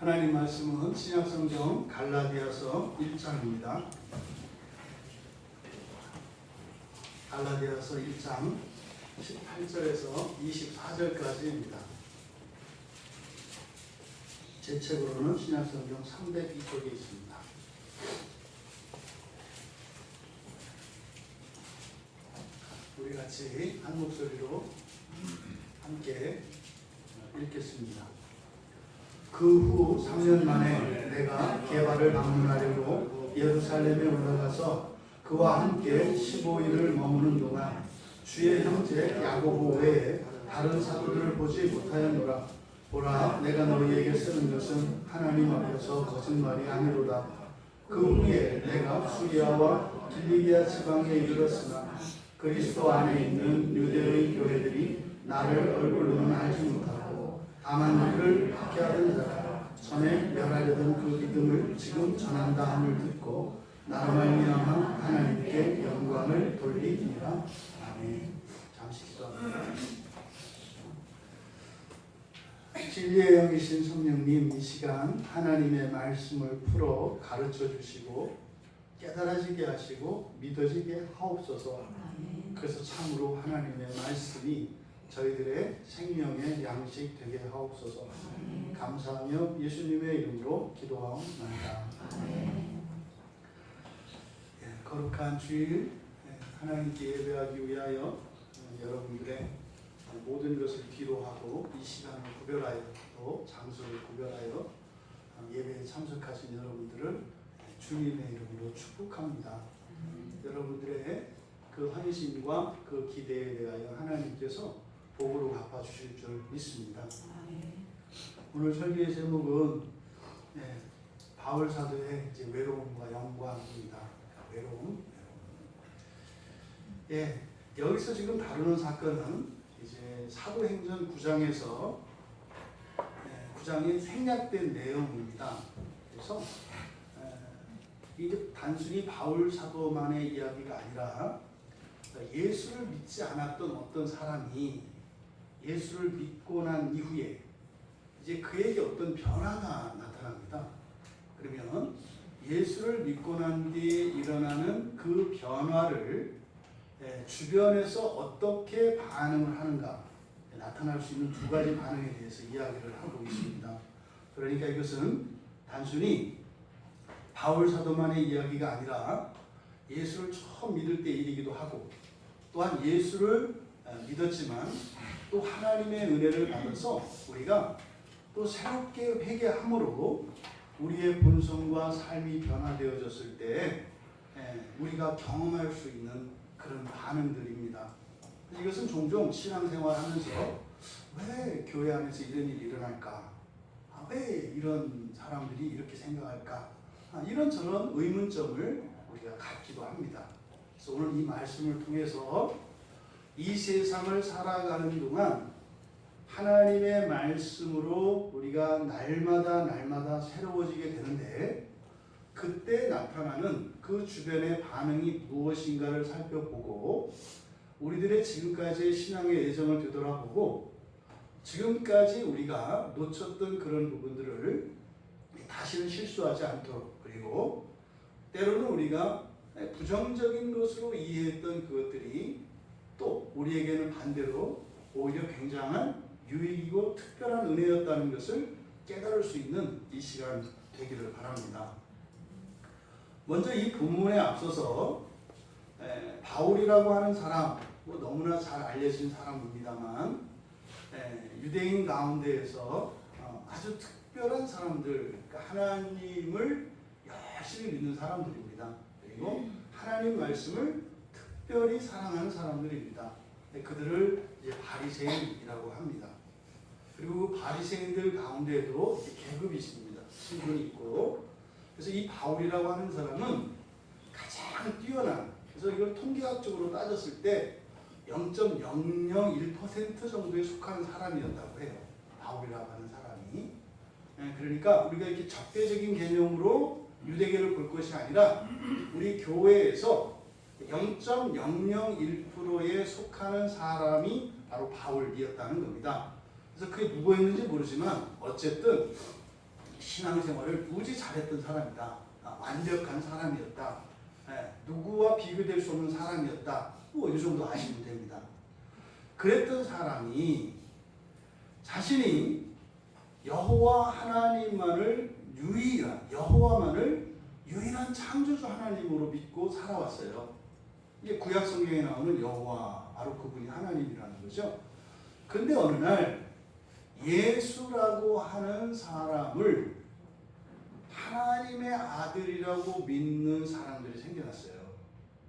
하나님 말씀은 신약성경 갈라디아서 1장입니다. 갈라디아서 1장 18절에서 24절까지입니다. 제 책으로는 신약성경 302쪽에 있습니다. 우리 같이 한 목소리로 함께 읽겠습니다. 그 후 3년 만에 내가 게바를 방문하려고 예루살렘에 올라가서 그와 함께 15일을 머무는 동안 주의 형제 야고보 외에 다른 사도들을 보지 못하였노라. 보라, 내가 너희에게 쓰는 것은 하나님 앞에서 거짓말이 아니로다. 그 후에 내가 수리아와 길리기아 지방에 이르렀으나 그리스도 안에 있는 유대의 교회들이 나를 얼굴로는 알지 못하고 다만 너희를 박해하던 자가 전에 멸하려던 그 믿음을 지금 전한다 함을 듣고 나로 말미암아 하나님께 영광을 돌리니라. 아멘. 잠시 기도합니다. 진리의 영이신 성령님, 이 시간 하나님의 말씀을 풀어 가르쳐 주시고 깨달아지게 하시고 믿어지게 하옵소서. 그래서 참으로 하나님의 말씀이 저희들의 생명의 양식 되게 하옵소서. 감사하며 예수님의 이름으로 기도하옵나이다. 거룩한 주일 하나님께 예배하기 위하여 여러분들의 모든 것을 뒤로 하고 이 시간을 구별하여 또 장소를 구별하여 예배에 참석하신 여러분들을 주님의 이름으로 축복합니다. 여러분들의 그 헌신과 그 기대에 대하여 하나님께서 복으로 갚아주실 줄 믿습니다. 오늘 설교의 제목은 바울 사도의 이제 외로움과 영광입니다. 외로움. 여기서 지금 다루는 사건은 이제 사도행전 9장에서 9장에 생략된 내용입니다. 그래서 이게 단순히 바울 사도만의 이야기가 아니라 예수를 믿지 않았던 어떤 사람이 예수를 믿고 난 이후에 이제 그에게 어떤 변화가 나타납니다. 그러면 예수를 믿고 난 뒤에 일어나는 그 변화를 주변에서 어떻게 반응을 하는가 나타날 수 있는 두 가지 반응에 대해서 이야기를 하고 있습니다. 그러니까 이것은 단순히 바울 사도만의 이야기가 아니라 예수를 처음 믿을 때 일이기도 하고 또한 예수를 믿었지만 또 하나님의 은혜를 받아서 우리가 또 새롭게 회개함으로 우리의 본성과 삶이 변화되어졌을 때 우리가 경험할 수 있는 그런 반응들입니다. 이것은 종종 신앙생활하면서 왜 교회 안에서 이런 일이 일어날까? 왜 이런 사람들이 이렇게 생각할까? 이런 저런 의문점을 우리가 갖기도 합니다. 그래서 오늘 이 말씀을 통해서 이 세상을 살아가는 동안 하나님의 말씀으로 우리가 날마다 새로워지게 되는데 그때 나타나는 그 주변의 반응이 무엇인가를 살펴보고 우리들의 지금까지의 신앙의 애정을 되돌아보고 지금까지 우리가 놓쳤던 그런 부분들을 다시는 실수하지 않도록 그리고 때로는 우리가 부정적인 것으로 이해했던 그것들이 또 우리에게는 반대로 오히려 굉장한 유익이고 특별한 은혜였다는 것을 깨달을 수 있는 이 시간 되기를 바랍니다. 먼저 이 본문에 앞서서 바울이라고 하는 사람 너무나 잘 알려진 사람입니다만 유대인 가운데에서 아주 특별한 사람들 하나님을 열심히 믿는 사람들입니다. 그리고 하나님 말씀을 특별히 사랑하는 사람들입니다. 그들을 이제 바리새인이라고 합니다. 그리고 바리새인들 가운데에도 계급이 있습니다. 신분이 있고 그래서 이 바울이라고 하는 사람은 가장 뛰어난 그래서 이걸 통계학적으로 따졌을 때 0.001% 정도에 속하는 사람이었다고 해요. 바울이라고 하는 사람이. 그러니까 우리가 이렇게 적대적인 개념으로 유대계를 볼 것이 아니라 우리 교회에서 0.001%에 속하는 사람이 바로 바울이었다는 겁니다. 그래서 그게 누구였는지 모르지만 어쨌든 신앙생활을 무지 잘했던 사람이다. 완벽한 사람이었다. 누구와 비교될 수 없는 사람이었다. 뭐 이 정도 아시면 됩니다. 그랬던 사람이 자신이 여호와 하나님만을 여호와만을 유일한 창조주 하나님으로 믿고 살아왔어요. 이게 구약 성경에 나오는 여호와, 바로 그분이 하나님이라는 거죠. 근데 어느 날 예수라고 하는 사람을 하나님의 아들이라고 믿는 사람들이 생겨났어요.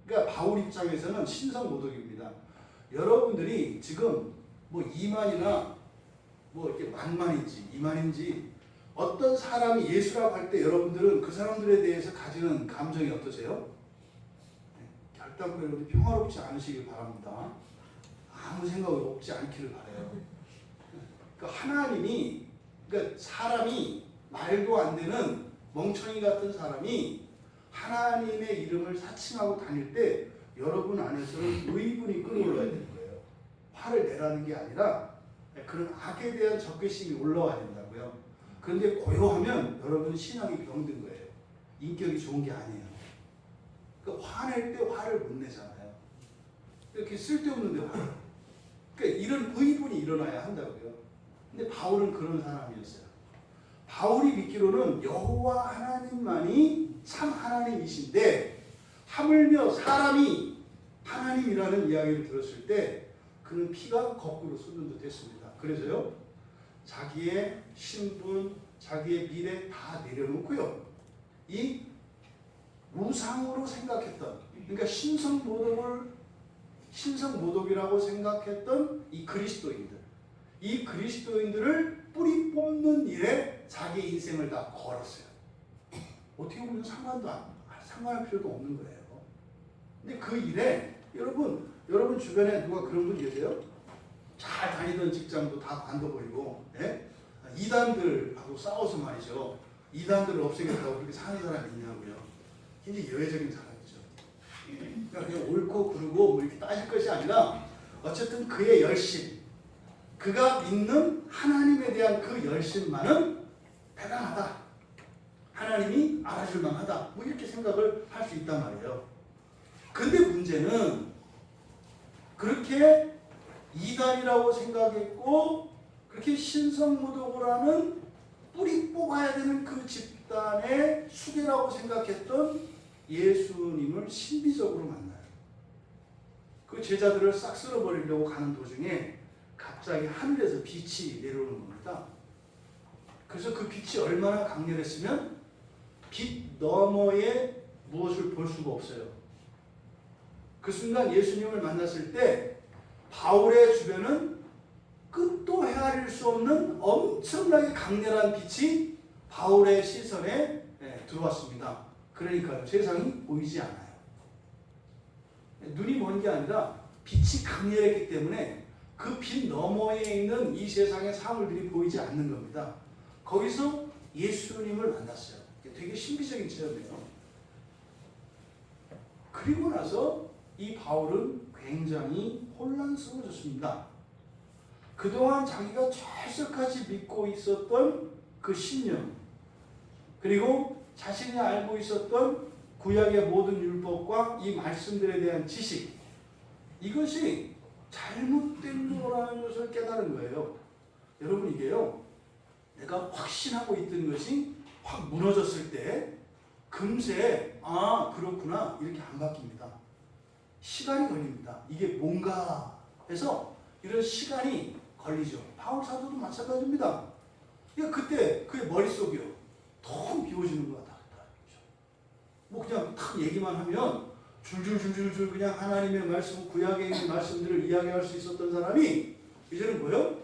그러니까 바울 입장에서는 신성모독입니다. 여러분들이 지금 뭐 이만이나 뭐 이렇게 만만인지 이만인지 어떤 사람이 예수라고 할 때 여러분들은 그 사람들에 대해서 가지는 감정이 어떠세요? 결단코 여러분들 평화롭지 않으시길 바랍니다. 아무 생각 없지 않기를 바라요. 그러니까 하나님이, 그러니까 사람이 말도 안 되는 멍청이 같은 사람이 하나님의 이름을 사칭하고 다닐 때 여러분 안에서는 의분이 끌어올라야 되는 거예요. 화를 내라는 게 아니라 그런 악에 대한 적개심이 올라와야 된다고요. 그런데 고요하면 여러분 신앙이 병든 거예요. 인격이 좋은 게 아니에요. 그러니까 화낼 때 화를 못 내잖아요. 이렇게 쓸데없는데 화를. 그러니까 이런 의분이 일어나야 한다고요. 근데 바울은 그런 사람이었어요. 바울이 믿기로는 여호와 하나님만이 참 하나님이신데 하물며 사람이 하나님이라는 이야기를 들었을 때 그는 피가 거꾸로 솟는 듯 했습니다. 그래서요, 자기의 신분, 자기의 미래 다 내려놓고요, 이 우상으로 생각했던, 그러니까 신성모독이라고 생각했던 이 그리스도인들을 뿌리 뽑는 일에 자기 인생을 다 걸었어요. 어떻게 보면 상관할 필요도 없는 거예요. 근데 그 일에 여러분 주변에 누가 그런 분 계세요? 잘 다니던 직장도 다 관둬버리고, 이단들하고 싸워서 말이죠. 이단들을 없애겠다고 그렇게 사는 사람이 있냐고요. 굉장히 여외적인 사람이죠. 그러니까 그냥 옳고 그르고 뭐 이렇게 따질 것이 아니라 어쨌든 그의 열심, 그가 믿는 하나님에 대한 그 열심만은 대단하다. 하나님이 알아줄 만하다. 뭐 이렇게 생각을 할 수 있단 말이에요. 근데 문제는 그렇게 이단이라고 생각했고 그렇게 신성모독을 하는 뿌리 뽑아야 되는 그 집단의 수괴라고 생각했던 예수님을 신비적으로 만나요. 그 제자들을 싹 쓸어버리려고 가는 도중에 갑자기 하늘에서 빛이 내려오는 겁니다. 그래서 그 빛이 얼마나 강렬했으면 빛 너머에 무엇을 볼 수가 없어요. 그 순간 예수님을 만났을 때 바울의 주변은 끝도 헤아릴 수 없는 엄청나게 강렬한 빛이 바울의 시선에 들어왔습니다. 그러니까 세상이 보이지 않아요. 눈이 먼 게 아니라 빛이 강렬했기 때문에 그 빛 너머에 있는 이 세상의 사물들이 보이지 않는 겁니다. 거기서 예수님을 만났어요. 되게 신비적인 체험이에요. 그리고 나서 이 바울은 굉장히 혼란스러워졌습니다. 그동안 자기가 철석같이 믿고 있었던 그 신념, 그리고 자신이 알고 있었던 구약의 모든 율법과 이 말씀들에 대한 지식, 이것이 잘못된 거라는 것을 깨달은 거예요. 여러분, 이게요, 내가 확신하고 있던 것이 확 무너졌을 때 금세 그렇구나 이렇게 안 바뀝니다. 시간이 걸립니다. 이게 뭔가 해서 이런 시간이 걸리죠. 바울 사도도 마찬가지입니다. 그때 그의 머릿속이요, 텅 비워지는 것 같다. 뭐 그냥 탁 얘기만 하면 줄줄줄줄 그냥 하나님의 말씀, 구약에 있는 말씀들을 이야기할 수 있었던 사람이 이제는 뭐요?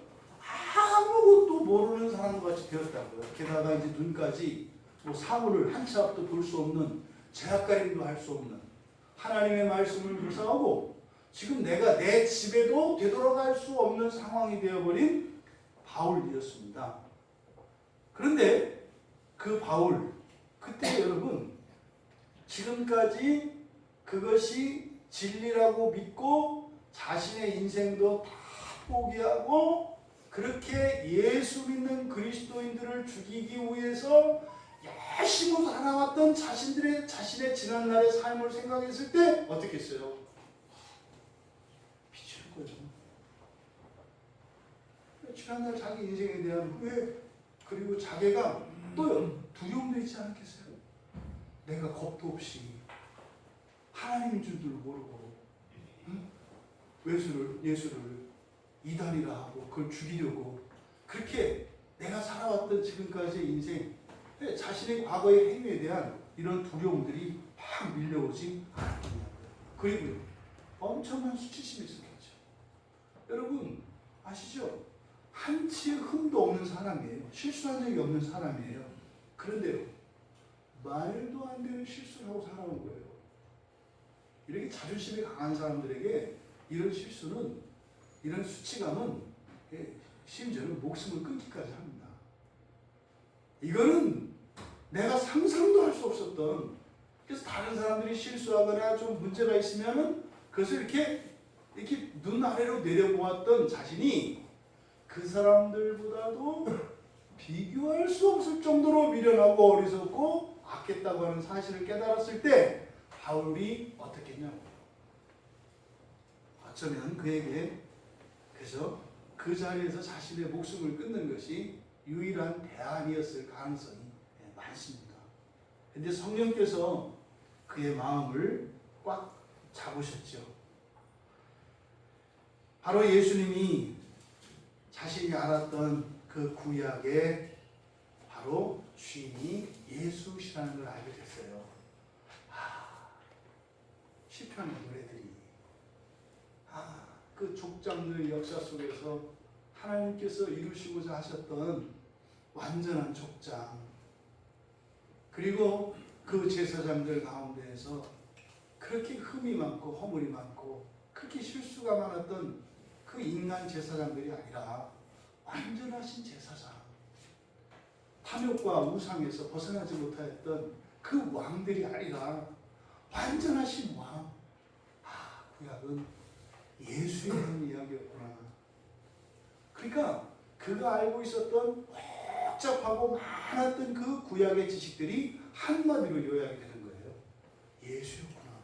아무것도 모르는 사람같이 되었다고요. 게다가 이제 눈까지 뭐 사물을 한 치 앞도 볼 수 없는, 제약가림도 할 수 없는 하나님의 말씀을 묵상하고 지금 내가 내 집에도 되돌아갈 수 없는 상황이 되어버린 바울이었습니다. 그런데 그 바울, 그때 여러분 지금까지 그것이 진리라고 믿고 자신의 인생도 다 포기하고 그렇게 예수 믿는 그리스도인들을 죽이기 위해서 열심히 살아왔던 자신의 지난날의 삶을 생각했을 때 어떻게 했어요? 미치는 거죠. 지난날 자기 인생에 대한 후회, 그리고 자기가 또 두려움도 있지 않겠어요? 내가 겁도 없이 하나님인 줄도 모르고 예수를 이단이라 하고 그걸 죽이려고 그렇게 내가 살아왔던 지금까지의 인생, 자신의 과거의 행위에 대한 이런 두려움들이 막 밀려오지 않았냐고요. 그리고 엄청난 수치심이 있었겠죠. 여러분 아시죠? 한치의 흠도 없는 사람이에요. 실수한 적이 없는 사람이에요. 그런데요, 말도 안 되는 실수를 하고 살아온 거예요. 이렇게 자존심이 강한 사람들에게 이런 실수는, 이런 수치감은 심지어는 목숨을 끊기까지 합니다. 이거는 내가 상상도 할 수 없었던, 그래서 다른 사람들이 실수하거나 좀 문제가 있으면은 그것을 이렇게 눈 아래로 내려보았던 자신이 그 사람들보다도 비교할 수 없을 정도로 미련하고 어리석고 악했다고 하는 사실을 깨달았을 때 바울이 어떻게 했냐고. 어쩌면 그에게 그래서 그 자리에서 자신의 목숨을 끊는 것이 유일한 대안이었을 가능성이 많습니다. 그런데 성령께서 그의 마음을 꽉 잡으셨죠. 바로 예수님이 자신이 알았던 그 구약의 바로 주인이 예수시라는 걸 알게 됐어요. 시편의 노래들이 그 족장의 역사 속에서 하나님께서 이루시고자 하셨던 완전한 족장, 그리고 그 제사장들 가운데에서 그렇게 흠이 많고 허물이 많고 그렇게 실수가 많았던 그 인간 제사장들이 아니라 완전하신 제사장, 탐욕과 우상에서 벗어나지 못하였던 그 왕들이 아니라 완전하신 왕. 구약은 예수에 대한 이야기였구나. 그러니까 그가 알고 있었던 복잡하고 많았던 그 구약의 지식들이 한마디로 요약이 되는 거예요. 예수였구나.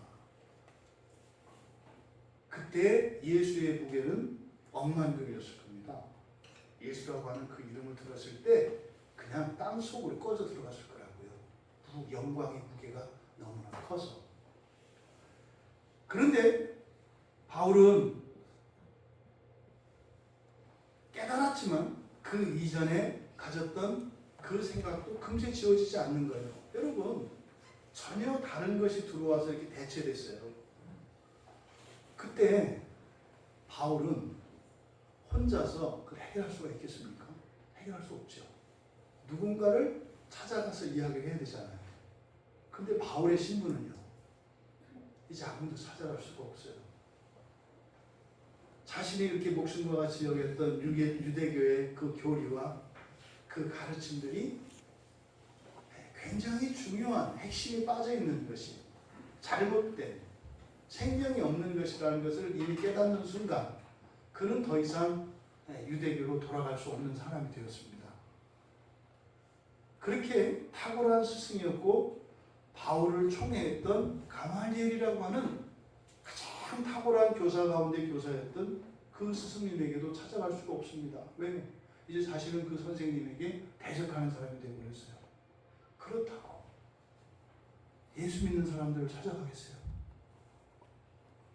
그때 예수의 무게는 억만금이었을 겁니다. 예수라고 하는 그 이름을 들었을 때 그냥 땅 속으로 꺼져 들어갔을 거라고요. 영광의 무게가 너무나 커서. 그런데 바울은 깨달았지만 그 이전에 가졌던 그 생각도 금세 지워지지 않는 거예요. 여러분, 전혀 다른 것이 들어와서 이렇게 대체됐어요. 그때 바울은 혼자서 그걸 해결할 수가 있겠습니까? 해결할 수 없죠. 누군가를 찾아가서 이야기를 해야 되잖아요. 근데 바울의 신분은요, 이제 아무도 찾아갈 수가 없어요. 자신이 이렇게 목숨과 같이 여겼던 유대교의 그 교리와 그 가르침들이 굉장히 중요한 핵심이 빠져있는 것이 잘못된 생명이 없는 것이라는 것을 이미 깨닫는 순간 그는 더 이상 유대교로 돌아갈 수 없는 사람이 되었습니다. 그렇게 탁월한 스승이었고 바울을 총애했던 가말리엘이라고 하는 가장 탁월한 교사 가운데 교사였던 그 스승님에게도 찾아갈 수가 없습니다. 왜? 이제 자신은 그 선생님에게 대적하는 사람이 되어버렸어요. 그렇다고 예수 믿는 사람들을 찾아가겠어요?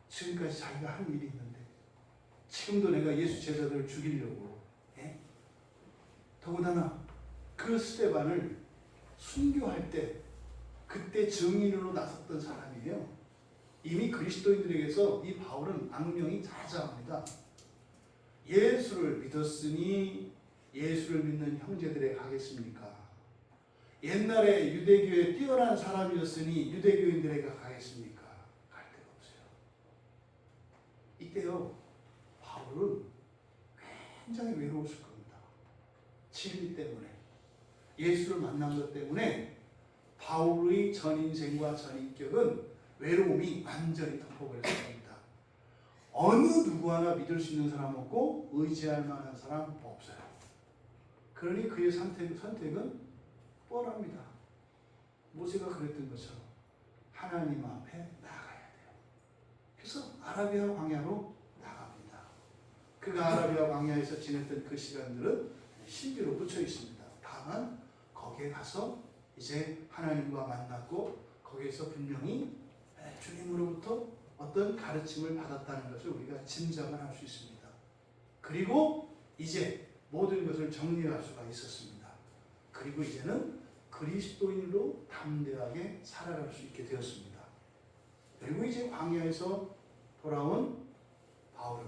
지금까지 자기가 한 일이 있는데 지금도 내가 예수 제자들을 죽이려고 더군다나 그 스데반을 순교할 때 그때 증인으로 나섰던 사람이에요. 이미 그리스도인들에게서 이 바울은 악명이 자자합니다. 예수를 믿었으니 예수를 믿는 형제들에게 가겠습니까? 옛날에 유대교에 뛰어난 사람이었으니 유대교인들에게 가겠습니까? 갈 데가 없어요. 이때요, 바울은 굉장히 외로웠을 겁니다. 진리 때문에, 예수를 만난 것 때문에 바울의 전 인생과 전 인격은 외로움이 완전히 덮어버렸을 겁니다. 어느 누구 하나 믿을 수 있는 사람 없고 의지할 만한 사람 없어요. 그러니 그의 선택은 뻔합니다. 모세가 그랬던 것처럼 하나님 앞에 나아가야 돼요. 그래서 아라비아 광야로 나갑니다. 그가 아라비아 광야에서 지냈던 그 시간들은 신비로 묻혀 있습니다. 다만 거기에 가서 이제 하나님과 만났고 거기에서 분명히 주님으로부터 어떤 가르침을 받았다는 것을 우리가 짐작을 할 수 있습니다. 그리고 이제 모든 것을 정리할 수가 있었습니다. 그리고 이제는 그리스도인으로 담대하게 살아갈 수 있게 되었습니다. 그리고 이제 광야에서 돌아온 바울은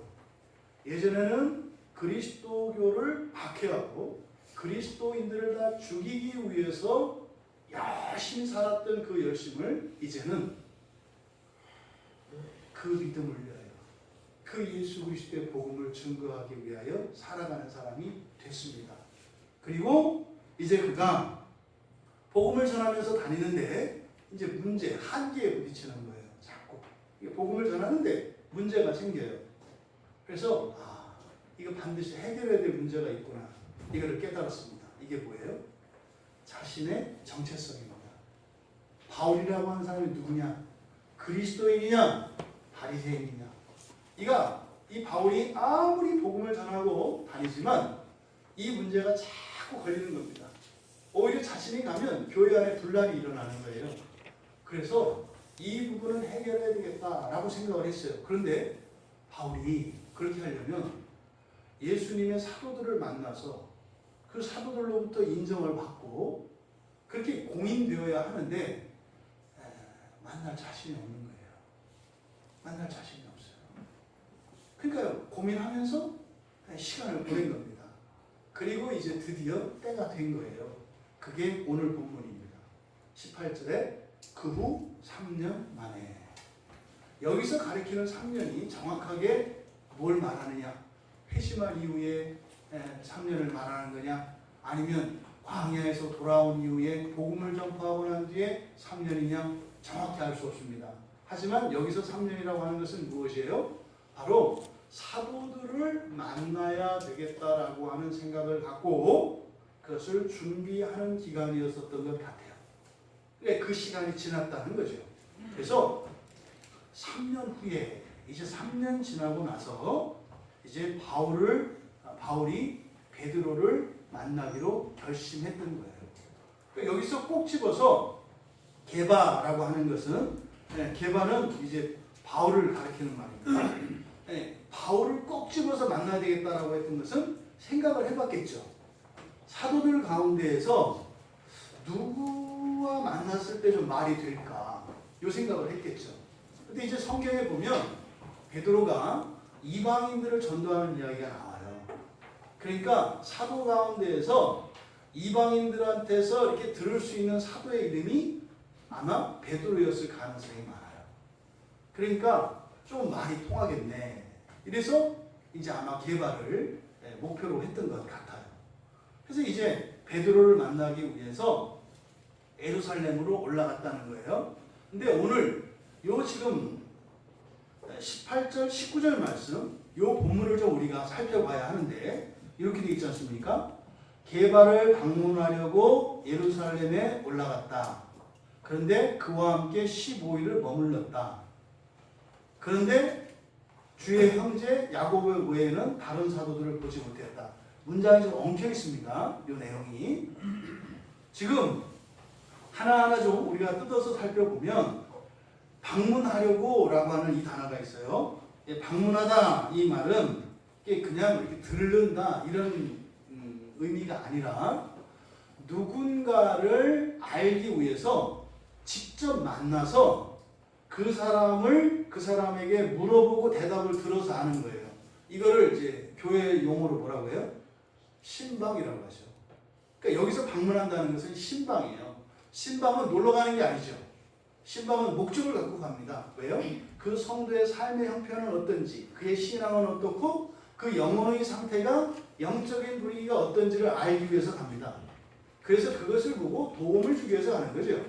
예전에는 그리스도교를 박해하고 그리스도인들을 다 죽이기 위해서 열심히 살았던 그 열심을 이제는 그 믿음을 위하여 그 예수 그리스도의 복음을 증거하기 위하여 살아가는 사람이 됐습니다. 그리고 이제 그가 복음을 전하면서 다니는데 이제 문제, 한계에 부딪히는 거예요. 자꾸 복음을 전하는데 문제가 생겨요. 그래서 이거 반드시 해결해야 될 문제가 있구나. 이거를 깨달았습니다. 이게 뭐예요? 자신의 정체성입니다. 바울이라고 하는 사람이 누구냐? 그리스도인이냐? 바리새인이냐? 이 바울이 아무리 복음을 전하고 다니지만 이 문제가 자꾸 걸리는 겁니다. 오히려 자신이 가면 교회 안에 분란이 일어나는 거예요. 그래서 이 부분은 해결해야 되겠다라고 생각을 했어요. 그런데 바울이 그렇게 하려면 예수님의 사도들을 만나서 그 사도들로부터 인정을 받고 그렇게 공인되어야 하는데 만날 자신이 없는 거예요. 만날 자신이 없어요. 그러니까 고민하면서 시간을 보낸 겁니다. 그리고 이제 드디어 때가 된 거예요. 그게 오늘 본문입니다. 18절에 그 후 3년 만에. 여기서 가리키는 3년이 정확하게 뭘 말하느냐? 회심한 이후에 3년을 말하는 거냐? 아니면 광야에서 돌아온 이후에 복음을 전파하고 난 뒤에 3년이냐? 정확히 알 수 없습니다. 하지만 여기서 3년이라고 하는 것은 무엇이에요? 바로 사도들을 만나야 되겠다라고 하는 생각을 갖고 그것을 준비하는 기간이었었던 것 같아요. 그 시간이 지났다는 거죠. 그래서 3년 후에 이제 3년 지나고 나서 이제 바울이 베드로를 만나기로 결심했던 거예요. 그러니까 여기서 꼭 집어서 게바라고 하는 것은 게바는 이제 바울을 가리키는 말입니다. 바울을 꼭 집어서 만나야 되겠다라고 했던 것은 생각을 해봤겠죠. 사도들 가운데에서 누구와 만났을 때 좀 말이 될까 이 생각을 했겠죠. 근데 이제 성경에 보면 베드로가 이방인들을 전도하는 이야기가 나와요. 그러니까 사도 가운데에서 이방인들한테서 이렇게 들을 수 있는 사도의 이름이 아마 베드로였을 가능성이 많아요. 그러니까 좀 말이 통하겠네. 이래서 이제 아마 게바를 목표로 했던 것 같아요. 그래서 이제 베드로를 만나기 위해서 예루살렘으로 올라갔다는 거예요. 근데 오늘 요 지금 18절, 19절 말씀, 요 본문을 좀 우리가 살펴봐야 하는데 이렇게 되어 있지 않습니까? 게바를 방문하려고 예루살렘에 올라갔다. 그런데 그와 함께 15일을 머물렀다. 그런데 주의 형제 야고보 외에는 다른 사도들을 보지 못했다. 문장이 좀 엉켜 있습니다. 이 내용이. 지금 하나하나 좀 우리가 뜯어서 살펴보면 방문하려고 라고 하는 이 단어가 있어요. 방문하다 이 말은 그냥 이렇게 들른다 이런 의미가 아니라 누군가를 알기 위해서 직접 만나서 그 사람에게 물어보고 대답을 들어서 아는 거예요. 이거를 이제 교회 용어로 뭐라고 해요? 신방이라고 하죠. 그러니까 여기서 방문한다는 것은 신방이에요. 신방은 놀러 가는 게 아니죠. 신방은 목적을 갖고 갑니다. 왜요? 그 성도의 삶의 형편은 어떤지, 그의 신앙은 어떻고, 그 영혼의 상태가, 영적인 분위기가 어떤지를 알기 위해서 갑니다. 그래서 그것을 보고 도움을 주기 위해서 가는 거죠.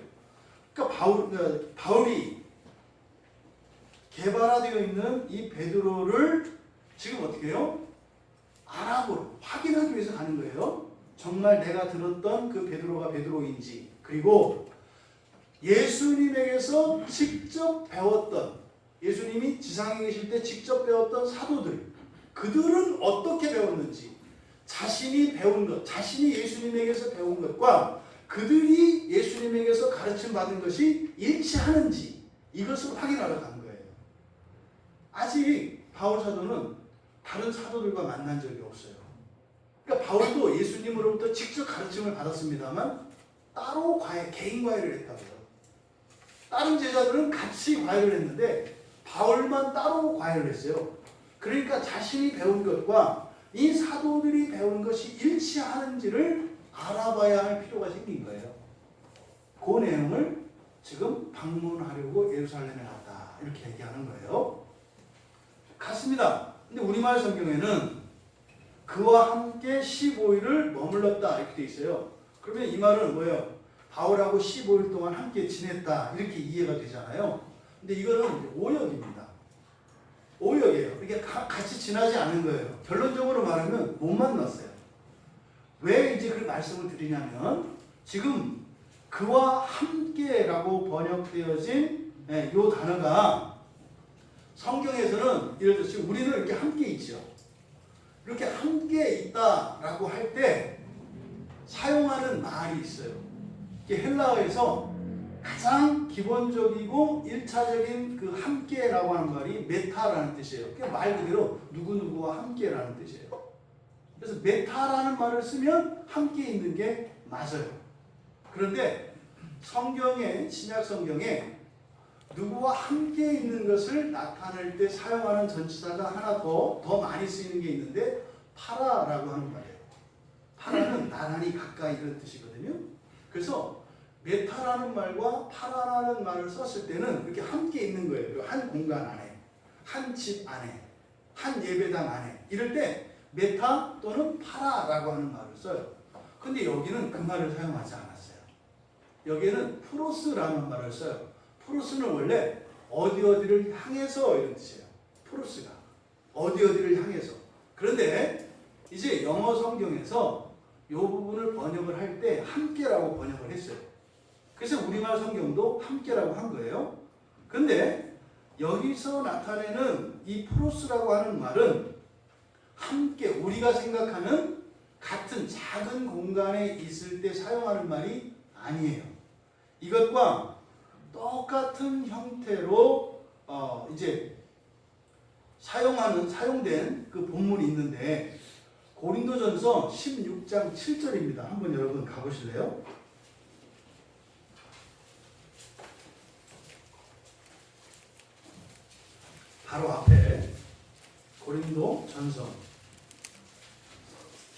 그러니까 바울이 개발화되어 있는 이 베드로를 지금 어떻게 해요? 알아보러 확인하기 위해서 가는 거예요. 정말 내가 들었던 그 베드로가 베드로인지, 그리고 예수님에게서 직접 배웠던, 예수님이 지상에 계실 때 직접 배웠던 사도들, 그들은 어떻게 배웠는지, 자신이 배운 것, 자신이 예수님에게서 배운 것과 그들이 예수님에게서 가르침 받은 것이 일치하는지, 이것을 확인하러 가는 거예요. 아직 바울 사도는 다른 사도들과 만난 적이 없어요. 그러니까 바울도 예수님으로부터 직접 가르침을 받았습니다만 따로 개인 과외를 했다고요. 다른 제자들은 같이 과외를 했는데 바울만 따로 과외를 했어요. 그러니까 자신이 배운 것과 이 사도들이 배운 것이 일치하는지를 알아봐야 할 필요가 생긴 거예요. 그 내용을 지금 방문하려고 예루살렘에 갔다, 이렇게 얘기하는 거예요. 갔습니다. 근데 우리말 성경에는 그와 함께 15일을 머물렀다, 이렇게 돼 있어요. 그러면 이 말은 뭐예요? 바울하고 15일 동안 함께 지냈다, 이렇게 이해가 되잖아요. 근데 이거는 오역입니다. 오역이에요. 이게 같이 지나지 않은 거예요. 결론적으로 말하면 못 만났어요. 왜 이제 그 말씀을 드리냐면, 지금 그와 함께라고 번역되어진 이 단어가 성경에서는 예를 들어서 지금 우리는 이렇게 함께 있죠. 이렇게 함께 있다라고 할 때 사용하는 말이 있어요. 이게 헬라어에서 가장 기본적이고 1차적인 그 함께라고 하는 말이 메타라는 뜻이에요. 그러니까 말 그대로 누구누구와 함께라는 뜻이에요. 그래서 메타라는 말을 쓰면 함께 있는 게 맞아요. 그런데 성경에, 신약 성경에 누구와 함께 있는 것을 나타낼 때 사용하는 전치사가 하나 더 많이 쓰이는 게 있는데 파라라고 하는 말이에요. 파라는 나란히 가까이, 이런 뜻이거든요. 그래서 메타라는 말과 파라라는 말을 썼을 때는 이렇게 함께 있는 거예요. 한 공간 안에, 한 집 안에, 한 예배당 안에, 이럴 때 메타 또는 파라라고 하는 말을 써요. 근데 여기는 그 말을 사용하지 않았어요. 여기에는 프로스라는 말을 써요. 프로스는 원래 어디를 향해서, 이런 뜻이에요. 프로스가 어디를 향해서. 그런데 이제 영어 성경에서 이 부분을 번역을 할 때 함께라고 번역을 했어요. 그래서 우리말 성경도 함께라고 한 거예요. 근데 여기서 나타내는 이 프로스라고 하는 말은 함께, 우리가 생각하는 같은 작은 공간에 있을 때 사용하는 말이 아니에요. 이것과 똑같은 형태로 이제 사용된 그 본문이 있는데 고린도전서 16장 7절입니다. 한번 여러분 가보실래요? 바로 앞에 고린도전서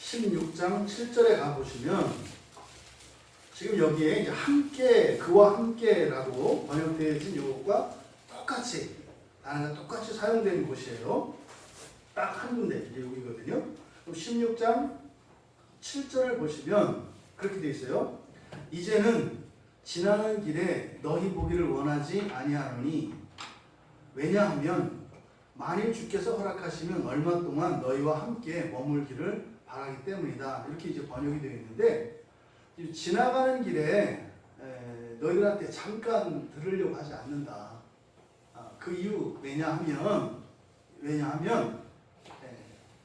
16장 7절에 가보시면 지금 여기에 이제 함께, 그와 함께라고 번역되어진 이것과 똑같이, 단어가 똑같이 사용된 곳이에요. 딱 한 군데, 여기거든요. 16장 7절을 보시면 그렇게 되어 있어요. 이제는 지나는 길에 너희 보기를 원하지 아니하노니 왜냐하면 만일 주께서 허락하시면 얼마 동안 너희와 함께 머물기를 바라기 때문이다. 이렇게 이제 번역이 되어 있는데, 지나가는 길에 너희들한테 잠깐 들으려고 하지 않는다. 그 이유 왜냐하면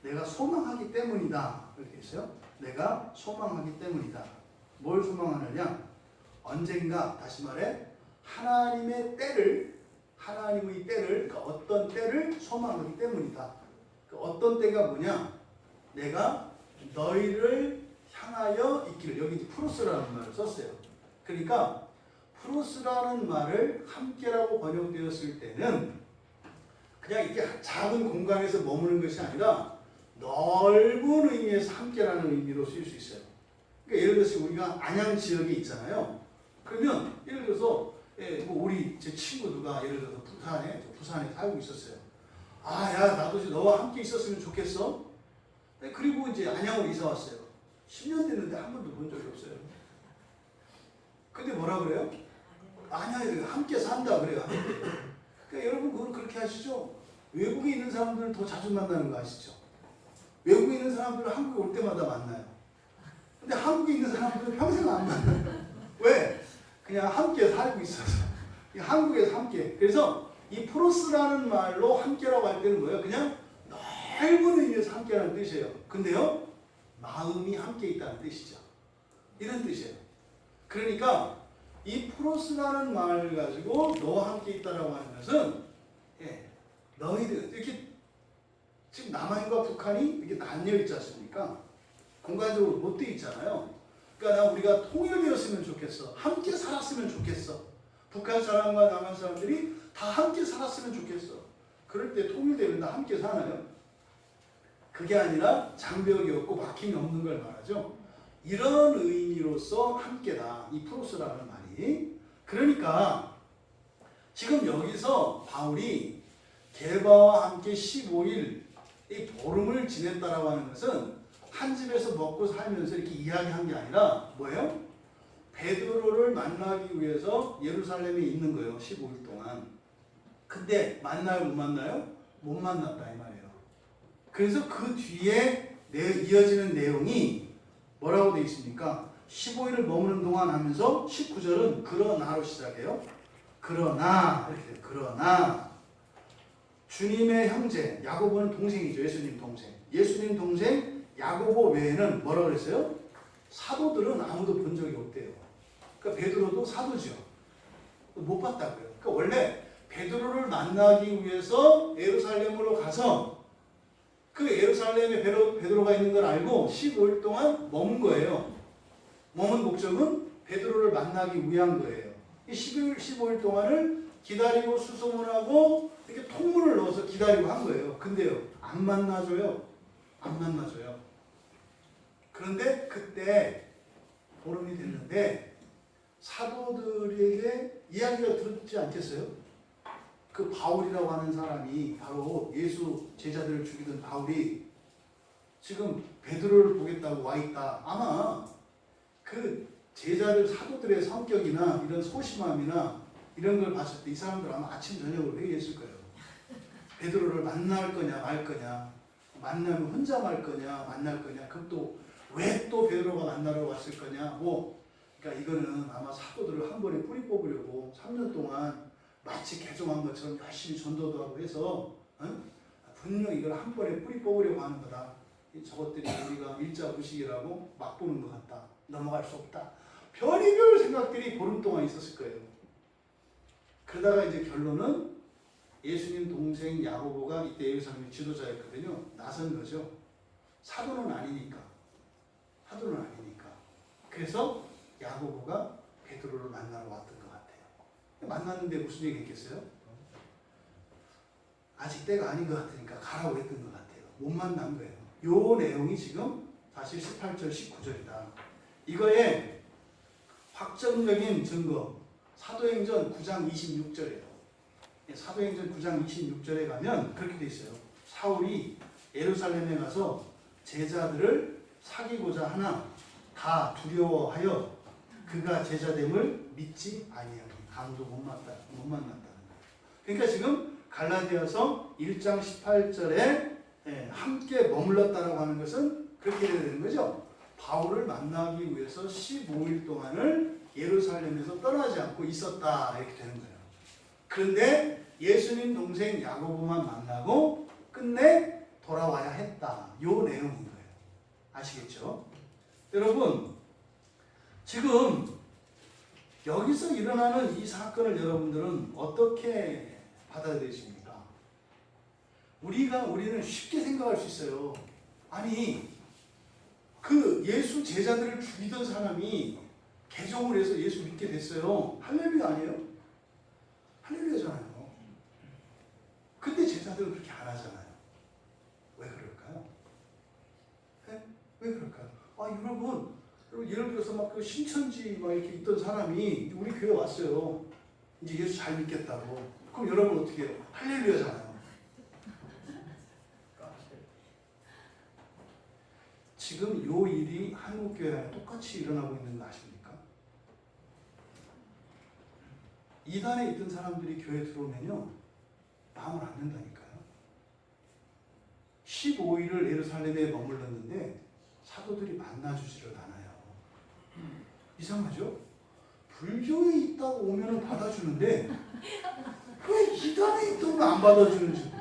내가 소망하기 때문이다. 이렇게 있어요. 내가 소망하기 때문이다. 뭘 소망하느냐? 언젠가, 다시 말해 하나님의 때를, 그러니까 어떤 때를 소망하기 때문이다. 그 어떤 때가 뭐냐? 내가 너희를 향하여 있기를. 여기 프로스라는 말을 썼어요. 그러니까 프로스라는 말을 함께라고 번역되었을 때는 그냥 이렇게 작은 공간에서 머무는 것이 아니라 넓은 의미에서 함께라는 의미로 쓰일 수 있어요. 그러니까 예를 들어서 우리가 안양 지역에 있잖아요. 그러면 예를 들어서 뭐 우리 제 친구 누가 예를 들어서 부산에 살고 있었어요. 야, 나도 너와 함께 있었으면 좋겠어. 그리고 이제 안양으로 이사 왔어요. 10년 됐는데 한 번도 본 적이 없어요. 근데 뭐라 그래요? 아니야, 함께 산다 그래요. 함께. 그러니까 여러분 그걸 그렇게 하시죠. 외국에 있는 사람들을 더 자주 만나는 거 아시죠? 외국에 있는 사람들을 한국에 올 때마다 만나요. 근데 한국에 있는 사람들은 평생 안 만나요. 왜? 그냥 함께 살고 있어서. 한국에서 함께. 그래서 이 프로스라는 말로 함께라고 할 때는 뭐예요? 그냥 넓은 의미에서 함께라는 뜻이에요. 근데요, 마음이 함께 있다는 뜻이죠. 이런 뜻이에요. 그러니까 이 프로스라는 말을 가지고 너와 함께 있다라고 하는 것은 너희들 이렇게 지금 남한과 북한이 이렇게 나뉘어 있지 않습니까? 공간적으로 못 돼 있잖아요. 그러니까 우리가 통일되었으면 좋겠어. 함께 살았으면 좋겠어. 북한 사람과 남한 사람들이 다 함께 살았으면 좋겠어. 그럴 때 통일되면 다 함께 사나요? 그게 아니라 장벽이 없고 막힘이 없는 걸 말하죠. 이런 의미로서 함께다. 이 프로스라는 말이. 그러니까 지금 여기서 바울이 게바와 함께 15일 이 보름을 지냈다라고 하는 것은 한 집에서 먹고 살면서 이렇게 이야기한 게 아니라 뭐예요? 베드로를 만나기 위해서 예루살렘에 있는 거예요. 15일 동안. 근데 만나요? 못 만나요? 못 만났다 이 말이에요. 그래서 그 뒤에 이어지는 내용이 뭐라고 되어 있습니까? 15일을 머무는 동안 하면서 19절은 그러나로 시작해요. 그러나 이렇게 돼요. 그러나 주님의 형제 야고보는 동생이죠. 예수님 동생. 예수님 동생 야고보 외에는 뭐라고 그랬어요? 사도들은 아무도 본 적이 없대요. 그러니까 베드로도 사도죠. 못 봤다고요. 그러니까 원래 베드로를 만나기 위해서 예루살렘으로 가서 그 예루살렘에 베드로가 있는 걸 알고 15일 동안 머문 거예요. 머문 목적은 베드로를 만나기 위한 거예요. 이 15일 동안을 기다리고 수소문하고 이렇게 통문을 넣어서 기다리고 한 거예요. 근데요, 안 만나줘요. 안 만나줘요. 그런데 그때 보름이 됐는데 사도들에게 이야기가 들었지 않겠어요? 그 바울이라고 하는 사람이 바로 예수 제자들을 죽이던 바울이 지금 베드로를 보겠다고 와 있다. 아마 그 제자들 사도들의 성격이나 이런 소심함이나 이런 걸 봤을 때 이 사람들 아마 아침 저녁으로 회의했을 거예요. 베드로를 만날 거냐 말 거냐, 만나면 혼자 말 거냐 만날 거냐, 그럼 또 왜 또 베드로가 만나러 왔을 거냐, 뭐 그러니까 이거는 아마 사도들을 한 번에 뿌리 뽑으려고 3년 동안 마치 개종한 것처럼 열심히 전도도 하고 해서 분명 이걸 한 번에 뿌리 뽑으려고 하는 거다. 저것들이 우리가 일자무식이라고 막 보는 것 같다. 넘어갈 수 없다. 별의별 생각들이 보름 동안 있었을 거예요. 그러다가 이제 결론은 예수님 동생 야고보가 이때 예루살렘의 지도자였거든요. 나선 거죠. 사도는 아니니까. 사도는 아니니까. 그래서 야고보가 베드로를 만나러 왔던 것 같아요. 만났는데 무슨 얘기 했겠어요? 아직 때가 아닌 것 같으니까 가라고 했던 것 같아요. 못 만난 거예요. 요 내용이 지금 사실 18절, 19절이다. 이거에 확정적인 증거, 사도행전 9장 26절이에요. 사도행전 9장 26절에 가면 그렇게 돼 있어요. 사울이 예루살렘에 가서 제자들을 사귀고자 하나 다 두려워하여 그가 제자됨을 믿지 아니하니 아무도 못 만났다는 거예요. 그러니까 지금 갈라디아서 1장 18절에 함께 머물렀다라고 하는 것은 그렇게 돼야 되는 거죠. 바울을 만나기 위해서 15일 동안을 예루살렘에서 떠나지 않고 있었다 이렇게 되는 거예요. 그런데 예수님 동생 야고보만 만나고 끝내 돌아와야 했다. 요 내용인 거예요. 아시겠죠? 여러분, 지금 여기서 일어나는 이 사건을 여러분들은 어떻게 받아들이십니까? 우리는 쉽게 생각할 수 있어요. 아니, 그 예수 제자들을 죽이던 사람이 개종을 해서 예수 믿게 됐어요. 할렐루야 아니에요? 할렐루야잖아요. 근데 제자들은 그렇게 안 하잖아요. 왜 그럴까요? 네? 왜 그럴까요? 여러분 예를 들어서 막 그 신천지 막 이렇게 있던 사람이 우리 교회 왔어요. 이제 예수 잘 믿겠다고. 그럼 여러분 어떻게 해요? 할렐루야잖아요. 지금 요 일이 한국교회에 똑같이 일어나고 있는 거 아십니까? 이단에 있던 사람들이 교회에 들어오면요, 마음을 안 든다니까요. 15일을 예루살렘에 머물렀는데 사도들이 만나주지를 않아요. 이상하죠? 불교에 있다고 오면 받아주는데 왜 이단에 있다고 안 받아주는지.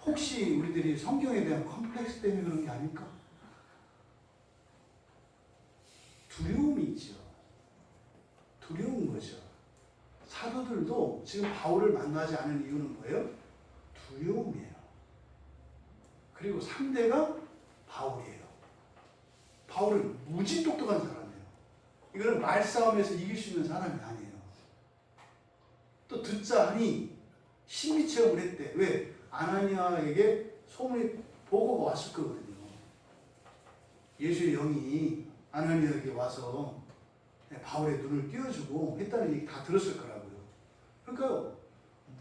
혹시 우리들이 성경에 대한 컴플렉스 때문에 그런 게 아닐까? 두려움이 있죠. 두려운 거죠. 사도들도 지금 바울을 만나지 않은 이유는 뭐예요? 두려움이에요. 그리고 상대가 바울이에요. 바울은 무지 똑똑한 사람이에요. 이거는 말싸움에서 이길 수 있는 사람이 아니에요. 또 듣자 하니 신비 체험을 했대. 왜? 아나니아에게 소문이 보고가 왔을 거거든요. 예수의 영이 아나니아에게 와서 바울의 눈을 띄워주고 했다는 얘기 다 들었을 거라고요. 그러니까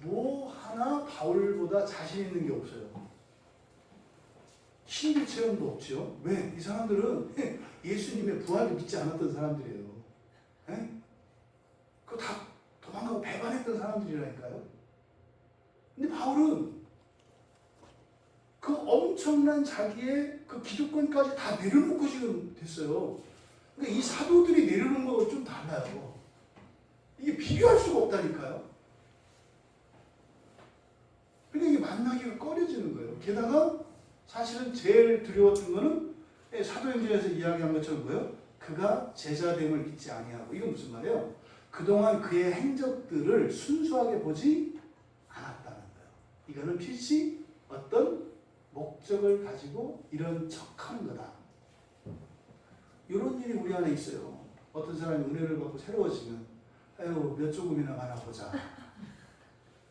뭐 하나 바울보다 자신 있는 게 없어요. 신비 체험도 없죠. 왜? 이 사람들은 예수님의 부활을 믿지 않았던 사람들이에요. 그거 다 도망가고 배반했던 사람들이라니까요. 근데 바울은 그 엄청난 자기의 그 기득권까지 다 내려놓고 지금 됐어요. 그러니까 이 사도들이 내려놓은 거하고 좀 달라요. 이게 비교할 수가 없다니까요. 그러니까 이게 만나기가 꺼려지는 거예요. 게다가 사실은 제일 두려웠던 거는 사도행전에서 이야기한 것처럼 뭐예요? 그가 제자됨을 믿지 아니하고. 이건 무슨 말이에요? 그동안 그의 행적들을 순수하게 보지 않았다는 거예요. 이거는 필시 어떤 목적을 가지고 이런 척하는 거다. 이런 일이 우리 안에 있어요. 어떤 사람이 은혜를 받고 새로워지면 아유 몇 조금이나 많아 보자.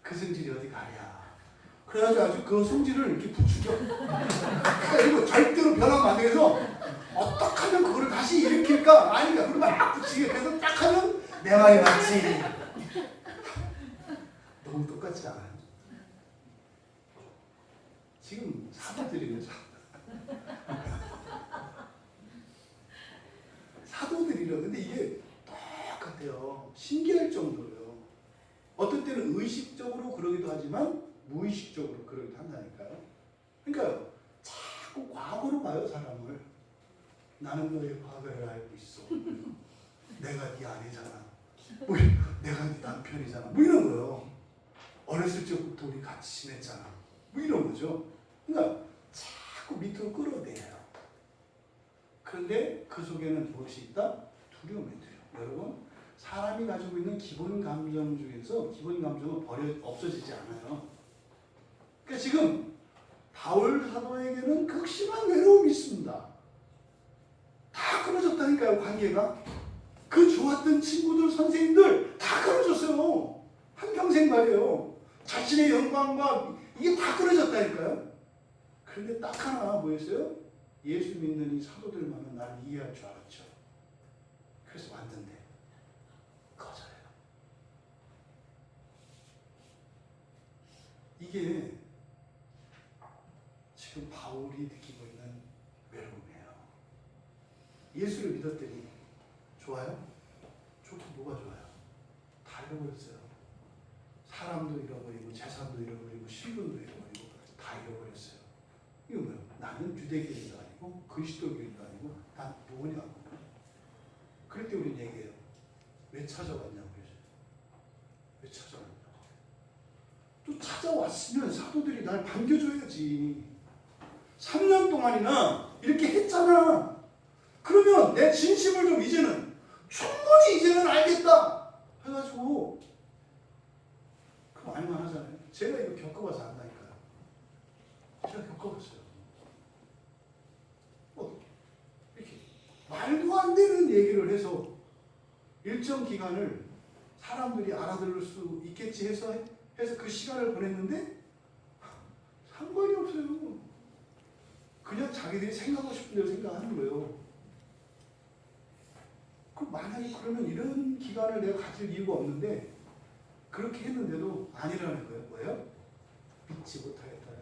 그 성질이 어디 가랴. 그래가지고 아주 그 성질을 이렇게 부추겨. 그리고 절대로 변하면 안 되겠어. 어떻게 하면 그거를 다시 일으킬까? 아니까 그걸 막 붙이게. 그래서 딱 하면 내 말이 맞지. 너무 똑같지 않아요? 지금 사도들이에요. 사도들이라. 근데 이게 똑같아요. 신기할 정도로요. 어떤 때는 의식적으로 그러기도 하지만 무의식적으로 그러기도 한다니까요. 그러니까 자꾸 과거로 봐요, 사람을. 나는 너의 과거를 알고 있어. 내가 네 아내잖아. 뭐 내가 네 남편이잖아. 뭐 이런 거예요. 어렸을 적부터 우리 같이 지냈잖아. 뭐 이런 거죠. 그러니까 자꾸 밑으로 끌어내요. 그런데 그 속에는 무엇이 있다? 두려움이 있어요. 여러분, 사람이 가지고 있는 기본 감정 중에서 기본 감정은 없어지지 않아요. 그러니까 지금 바울 사도에게는 극심한 외로움이 있습니다. 다 끊어졌다니까요, 관계가. 그 좋았던 친구들, 선생님들 다 끊어졌어요. 한평생 말이에요. 자신의 영광과 이게 다 끊어졌다니까요. 그런데 딱 하나 뭐였어요? 예수 믿는 이 사도들만은 나를 이해할 줄 알았죠. 그래서 왔는데 거절해요. 이게 지금 바울이 느끼고 있는 외로움이에요. 예수를 믿었더니 좋아요? 좋긴 뭐가 좋아요? 다 잃어버렸어요. 사람도 잃어버리고 재산도 잃어버리고 신분도 잃어버리고 다 잃어버렸어요. 이거 뭐예요? 나는 유대교인도 아니고 그리스도교인도 아니고 난 뭐냐고. 그럴 때 우리는 얘기해요. 왜 찾아왔냐고. 왜 찾아왔냐고. 또 찾아왔으면 사도들이 날 반겨줘야지. 3년 동안이나 이렇게 했잖아. 그러면 내 진심을 좀 이제는 충분히 이제는 알겠다 해가지고 그 말만 하잖아요. 제가 이거 겪어봐서 안다니까요. 제가 겪어봤어요. 이렇게 말도 안 되는 얘기를 해서 일정 기간을 사람들이 알아들을 수 있겠지 해서 그 시간을 보냈는데 상관이 없어요. 그냥 자기들이 생각하고 싶은 대로 생각하는 거예요. 그럼 만약에 그러면 이런 기간을 내가 가질 이유가 없는데 그렇게 했는데도 아니라는 거예요. 뭐예요? 믿지 못하겠다는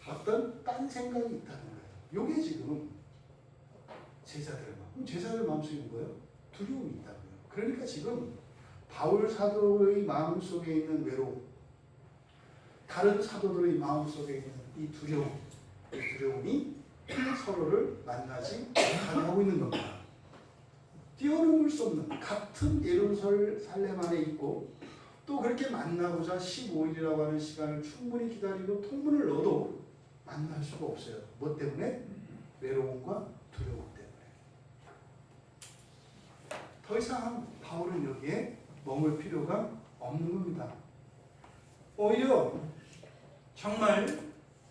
거예요. 어떤 딴 생각이 있다는 거예요. 이게 지금 제자들 마음속에 뭐예요? 두려움이 있다고요. 그러니까 지금 바울 사도의 마음속에 있는 외로움, 다른 사도들의 마음속에 있는 이 두려움이 서로를 만나지 못하고 있는 겁니다. 뛰어넘을 수 없는 같은 예루살렘 안에 있고 또 그렇게 만나고자 15일이라고 하는 시간을 충분히 기다리고 통문을 넣어도 만날 수가 없어요. 뭐 때문에? 외로움과 두려움 때문에. 더 이상 바울은 여기에 머물 필요가 없는 겁니다. 오히려 정말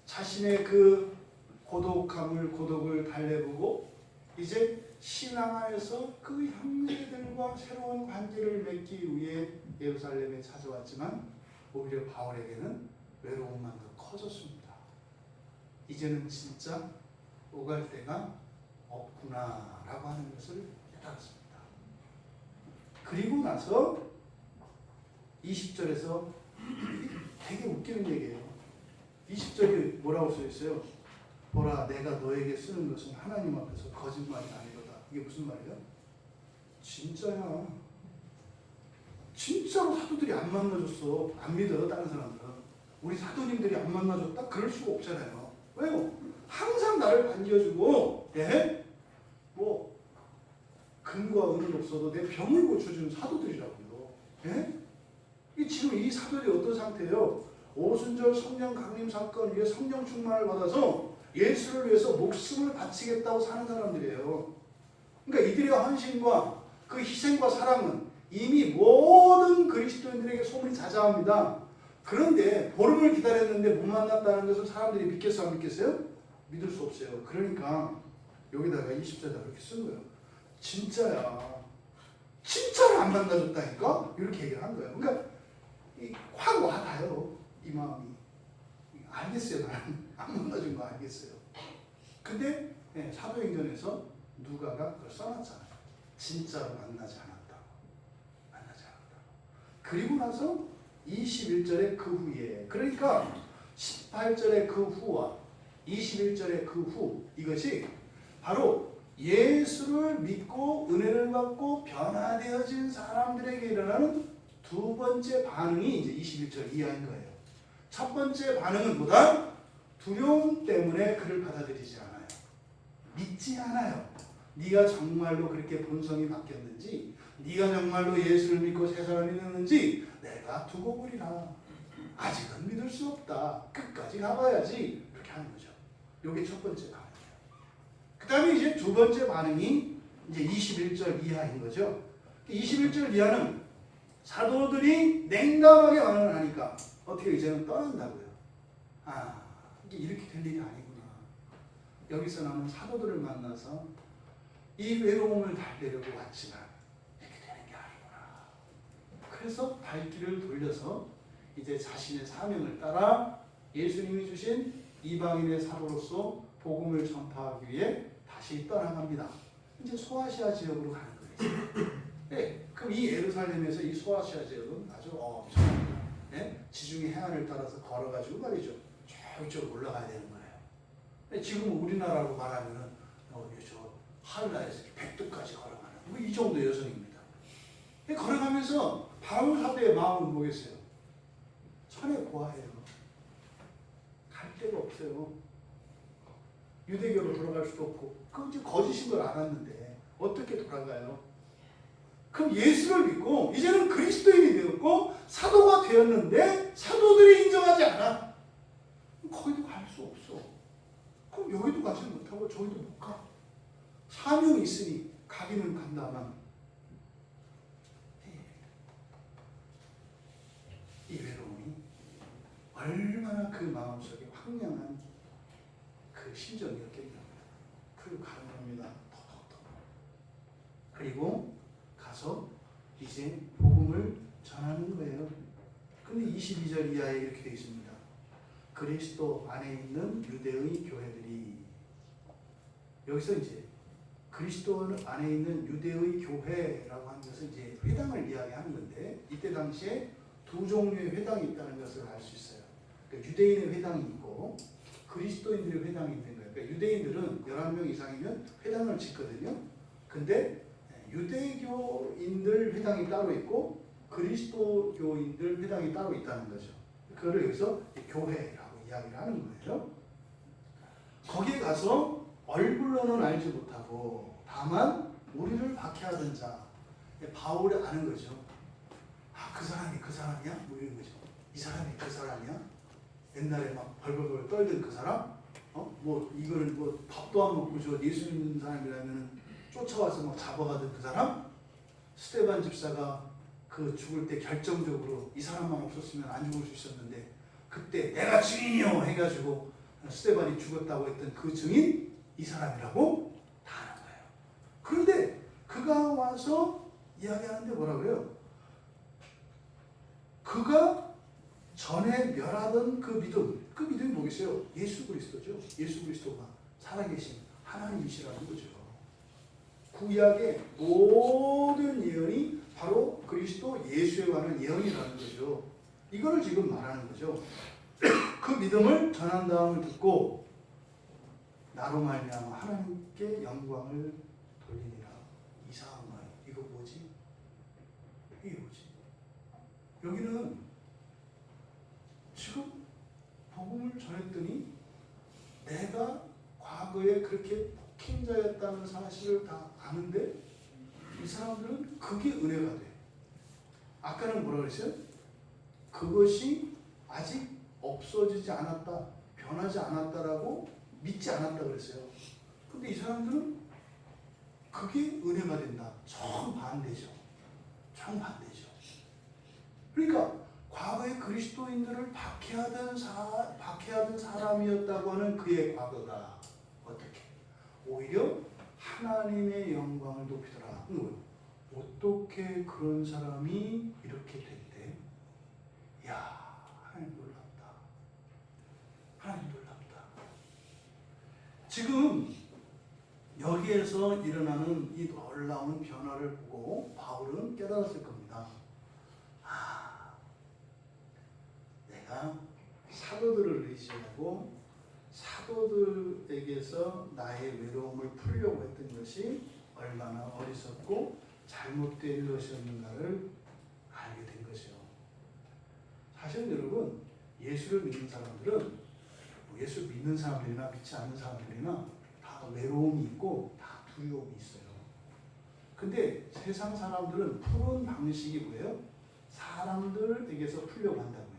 자신의 그 고독을 달래보고 이제 신앙 안에서 그 형제들과 새로운 관계를 맺기 위해 예루살렘에 찾아왔지만 오히려 바울에게는 외로움만 더 커졌습니다. 이제는 진짜 오갈 때가 없구나라고 하는 것을 깨달았습니다. 그리고 나서 20절에서 되게 웃기는 얘기예요. 20절이 뭐라고 써 있어요? 보라, 내가 너에게 쓰는 것은 하나님 앞에서 거짓말이 아니로다. 이게 무슨 말이에요? 진짜야. 진짜로 사도들이 안 만나줬어. 안 믿어요, 다른 사람들은. 우리 사도님들이 안 만나줬다? 그럴 수가 없잖아요. 왜요? 항상 나를 반겨주고, 예? 뭐 금과 은은 없어도 내 병을 고쳐주는 사도들이라고요. 예? 지금 이 사도들이 어떤 상태예요? 오순절 성령 강림 사건 위에 성령 충만을 받아서 예수를 위해서 목숨을 바치겠다고 사는 사람들이에요. 그러니까 이들의 헌신과 그 희생과 사랑은 이미 모든 그리스도인들에게 소문이 자자합니다. 그런데 보름을 기다렸는데 못 만났다는 것을 사람들이 믿겠어요, 안 믿겠어요? 믿을 수 없어요. 그러니까 여기다가 20절에다 이렇게 쓴 거예요. 진짜야. 진짜로 안 만나줬다니까? 이렇게 얘기를 한 거예요. 그러니까 확 와닿아요. 이 마음이. 알겠어요. 나는 안 만나준 거 알겠어요. 근데 사도행전에서 누가가 그걸 써놨잖아요. 진짜로 만나지 않았다. 만나지 않았다. 그리고 나서 21절의 그 후에, 그러니까 18절의 그 후와 21절의 그 후, 이것이 바로 예수를 믿고 은혜를 받고 변화되어진 사람들에게 일어나는 두 번째 반응이 이제 21절 이하인 거예요. 첫 번째 반응은 뭐다? 두려움 때문에 그를 받아들이지 않아요. 믿지 않아요. 네가 정말로 그렇게 본성이 바뀌었는지, 네가 정말로 예수를 믿고 세상을 믿었는지 내가 두고 보리라. 아직은 믿을 수 없다. 끝까지 가봐야지. 이렇게 하는 거죠. 이게 첫 번째 반응이에요. 그 다음에 이제 두 번째 반응이 이제 21절 이하인 거죠. 21절 이하는 사도들이 냉담하게 반응을 하니까 어떻게 이제는 떠난다고요. 아, 이게 이렇게 될 일이 아니구나. 여기서 나는 사도들을 만나서 이 외로움을 달래려고 왔지만 이렇게 되는 게 아니구나. 그래서 발길을 돌려서 이제 자신의 사명을 따라 예수님이 주신 이방인의 사도로서 복음을 전파하기 위해 다시 떠나갑니다. 이제 소아시아 지역으로 가는 거예요. 네, 그럼 이 예루살렘에서 이 소아시아 지역은 아주 엄청납니다. 네? 지중해 해안을 따라서 걸어가지고 말이죠. 저쪽 올라가야 되는 거예요. 네, 지금 우리나라로 말하면은 저 한라에서 백두까지 걸어가는 뭐 이 정도 여정입니다. 네, 걸어가면서 바울 사도의 마음은 뭐겠어요? 천에 고아해요. 갈 데가 없어요. 유대교로 돌아갈 수도 없고, 그건 이제 거짓인 걸 알았는데 어떻게 돌아가요? 그럼 예수를 믿고 이제는 그리스도인이 되었고 사도가 되었는데 사도들이 인정하지 않아. 거기도 갈 수 없어. 그럼 여기도 가지 못하고 저기도 못 가. 사명이 있으니 가기는 간다만 이 외로움이 얼마나 그 마음속에 황량한 그 심정이었겠냐. 그리고 가는 겁니다. 톡톡톡. 그리고 가서 이제 복음을 전하는 거예요. 근데 22절 이하에 이렇게 되어 있습니다. 그리스도 안에 있는 유대의 교회들이, 여기서 이제 그리스도 안에 있는 유대의 교회라고 하는 것은 이제 회당을 이야기하는 건데, 이때 당시에 두 종류의 회당이 있다는 것을 알 수 있어요. 그러니까 유대인의 회당이 있고 그리스도인들의 회당이 있는 거예요. 그러니까 유대인들은 11명 이상이면 회당을 짓거든요. 근데 유대교인들 회당이 따로 있고 그리스도교인들 회당이 따로 있다는 거죠. 그걸 여기서 교회라고 이야기를 하는 거예요. 거기에 가서 얼굴로는 알지 못하고 다만 우리를 박해하던 자, 바울이 아는 거죠. 아, 그 사람이 그 사람이야? 뭐 이런 거죠. 이 사람이 그 사람이야? 옛날에 막 벌벌벌 떨던 그 사람? 뭐 이거를 뭐 밥도 안 먹고 저 예수 믿는 사람이라면 쫓아와서 막 잡아가던 그 사람? 스데반 집사가 그 죽을 때 결정적으로 이 사람만 없었으면 안 죽을 수 있었는데 그때 내가 증인이요 해가지고 스데반이 죽었다고 했던 그 증인 이 사람이라고 다 아는 거예요. 그런데 그가 와서 이야기하는데 뭐라 그래요? 그가 전에 멸하던 그 믿음이 뭐겠어요? 예수 그리스도죠. 예수 그리스도가 살아계신 하나님이시라는 거죠. 구약의 모든 예언이 바로 그리스도 예수에 관한 예언이라는 거죠. 이거를 지금 말하는 거죠. 그 믿음을 전한다음을 듣고 나로 말미암아 하나님께 영광을 돌리니라. 이상한 말. 이거 뭐지? 이게 뭐지? 여기는 지금 복음을 전했더니 내가 과거에 그렇게 폭행자였다는 사실을 다 아는데 이 사람들은 그게 은혜가 돼. 아까는 뭐라 그랬어요? 그것이 아직 없어지지 않았다, 변하지 않았다라고 믿지 않았다 그랬어요. 근데 이 사람들은 그게 은혜가 된다. 정반대죠. 정반대죠. 그러니까 과거의 그리스도인들을 박해하던 사람이었다고 하는 그의 과거가 어떻게? 오히려 하나님의 영광을 높이더라. 어떻게 그런 사람이 이렇게 됐대? 야, 하나님 놀랍다. 하나님 놀랍다. 지금 여기에서 일어나는 이 놀라운 변화를 보고 바울은 깨달았을 겁니다. 아, 내가 사도들을 의지하고 사도들에게서 나의 외로움을 풀려고 했던 것이 얼마나 어리석고 잘못된 것이었는가를 알게 된 것이요. 사실 여러분, 예수를 믿는 사람들은 예수 믿는 사람들이나 믿지 않는 사람들이나 다 외로움이 있고 다 두려움이 있어요. 근데 세상 사람들은 푸는 방식이 뭐예요? 사람들에게서 풀려고 한다고요.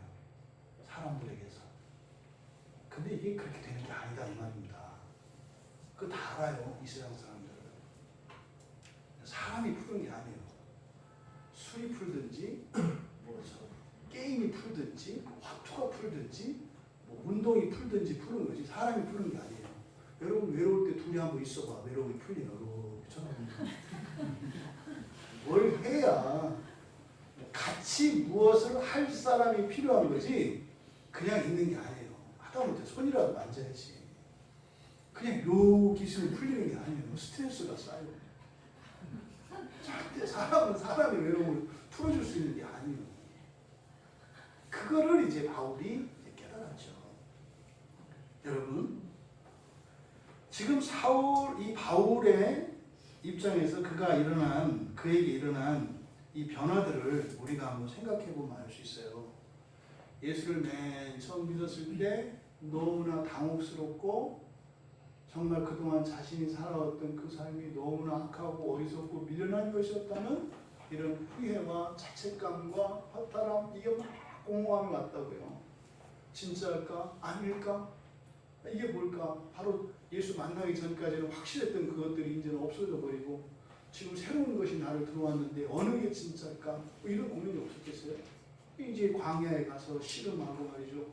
사람들에게서. 근데 이게 그렇게 되는 게 아니다 이 말입니다. 그거 다 알아요. 이 세상 사람들은. 사람이 푸는 게 아니에요. 술이 풀든지 게임이 풀든지 화투가 풀든지 운동이 풀든지 푸는 거지 사람이 푸는 게 아니에요. 여러분 외로울 때 둘이 한번 있어봐. 외로움이 풀리나? 뭘 해야 같이 무엇을 할 사람이 필요한 거지 그냥 있는 게 아니에요. 하다못해 손이라도 만져야지. 그냥 여기 있으면 풀리는 게 아니에요. 스트레스가 쌓여. 절대 사람은 사람의 외로움을 풀어줄 수 있는 게 아니에요. 그거를 이제 바울이 깨달았죠. 여러분, 지금 이 바울의 입장에서 그에게 일어난 이 변화들을 우리가 한번 생각해 보면 알 수 있어요. 예수를 맨 처음 믿었을 때 너무나 당혹스럽고 정말 그동안 자신이 살아왔던 그 삶이 너무나 악하고 어리석고 미련한 것이었다는 이런 후회와 자책감과 허탈함, 이게 막 공허함이 왔다고요. 진짜일까? 아닐까? 이게 뭘까? 바로 예수 만나기 전까지는 확실했던 그것들이 이제는 없어져 버리고 지금 새로운 것이 나를 들어왔는데 어느 게 진짜일까? 이런 고민이 없었겠어요? 이제 광야에 가서 씨름하고 말이죠.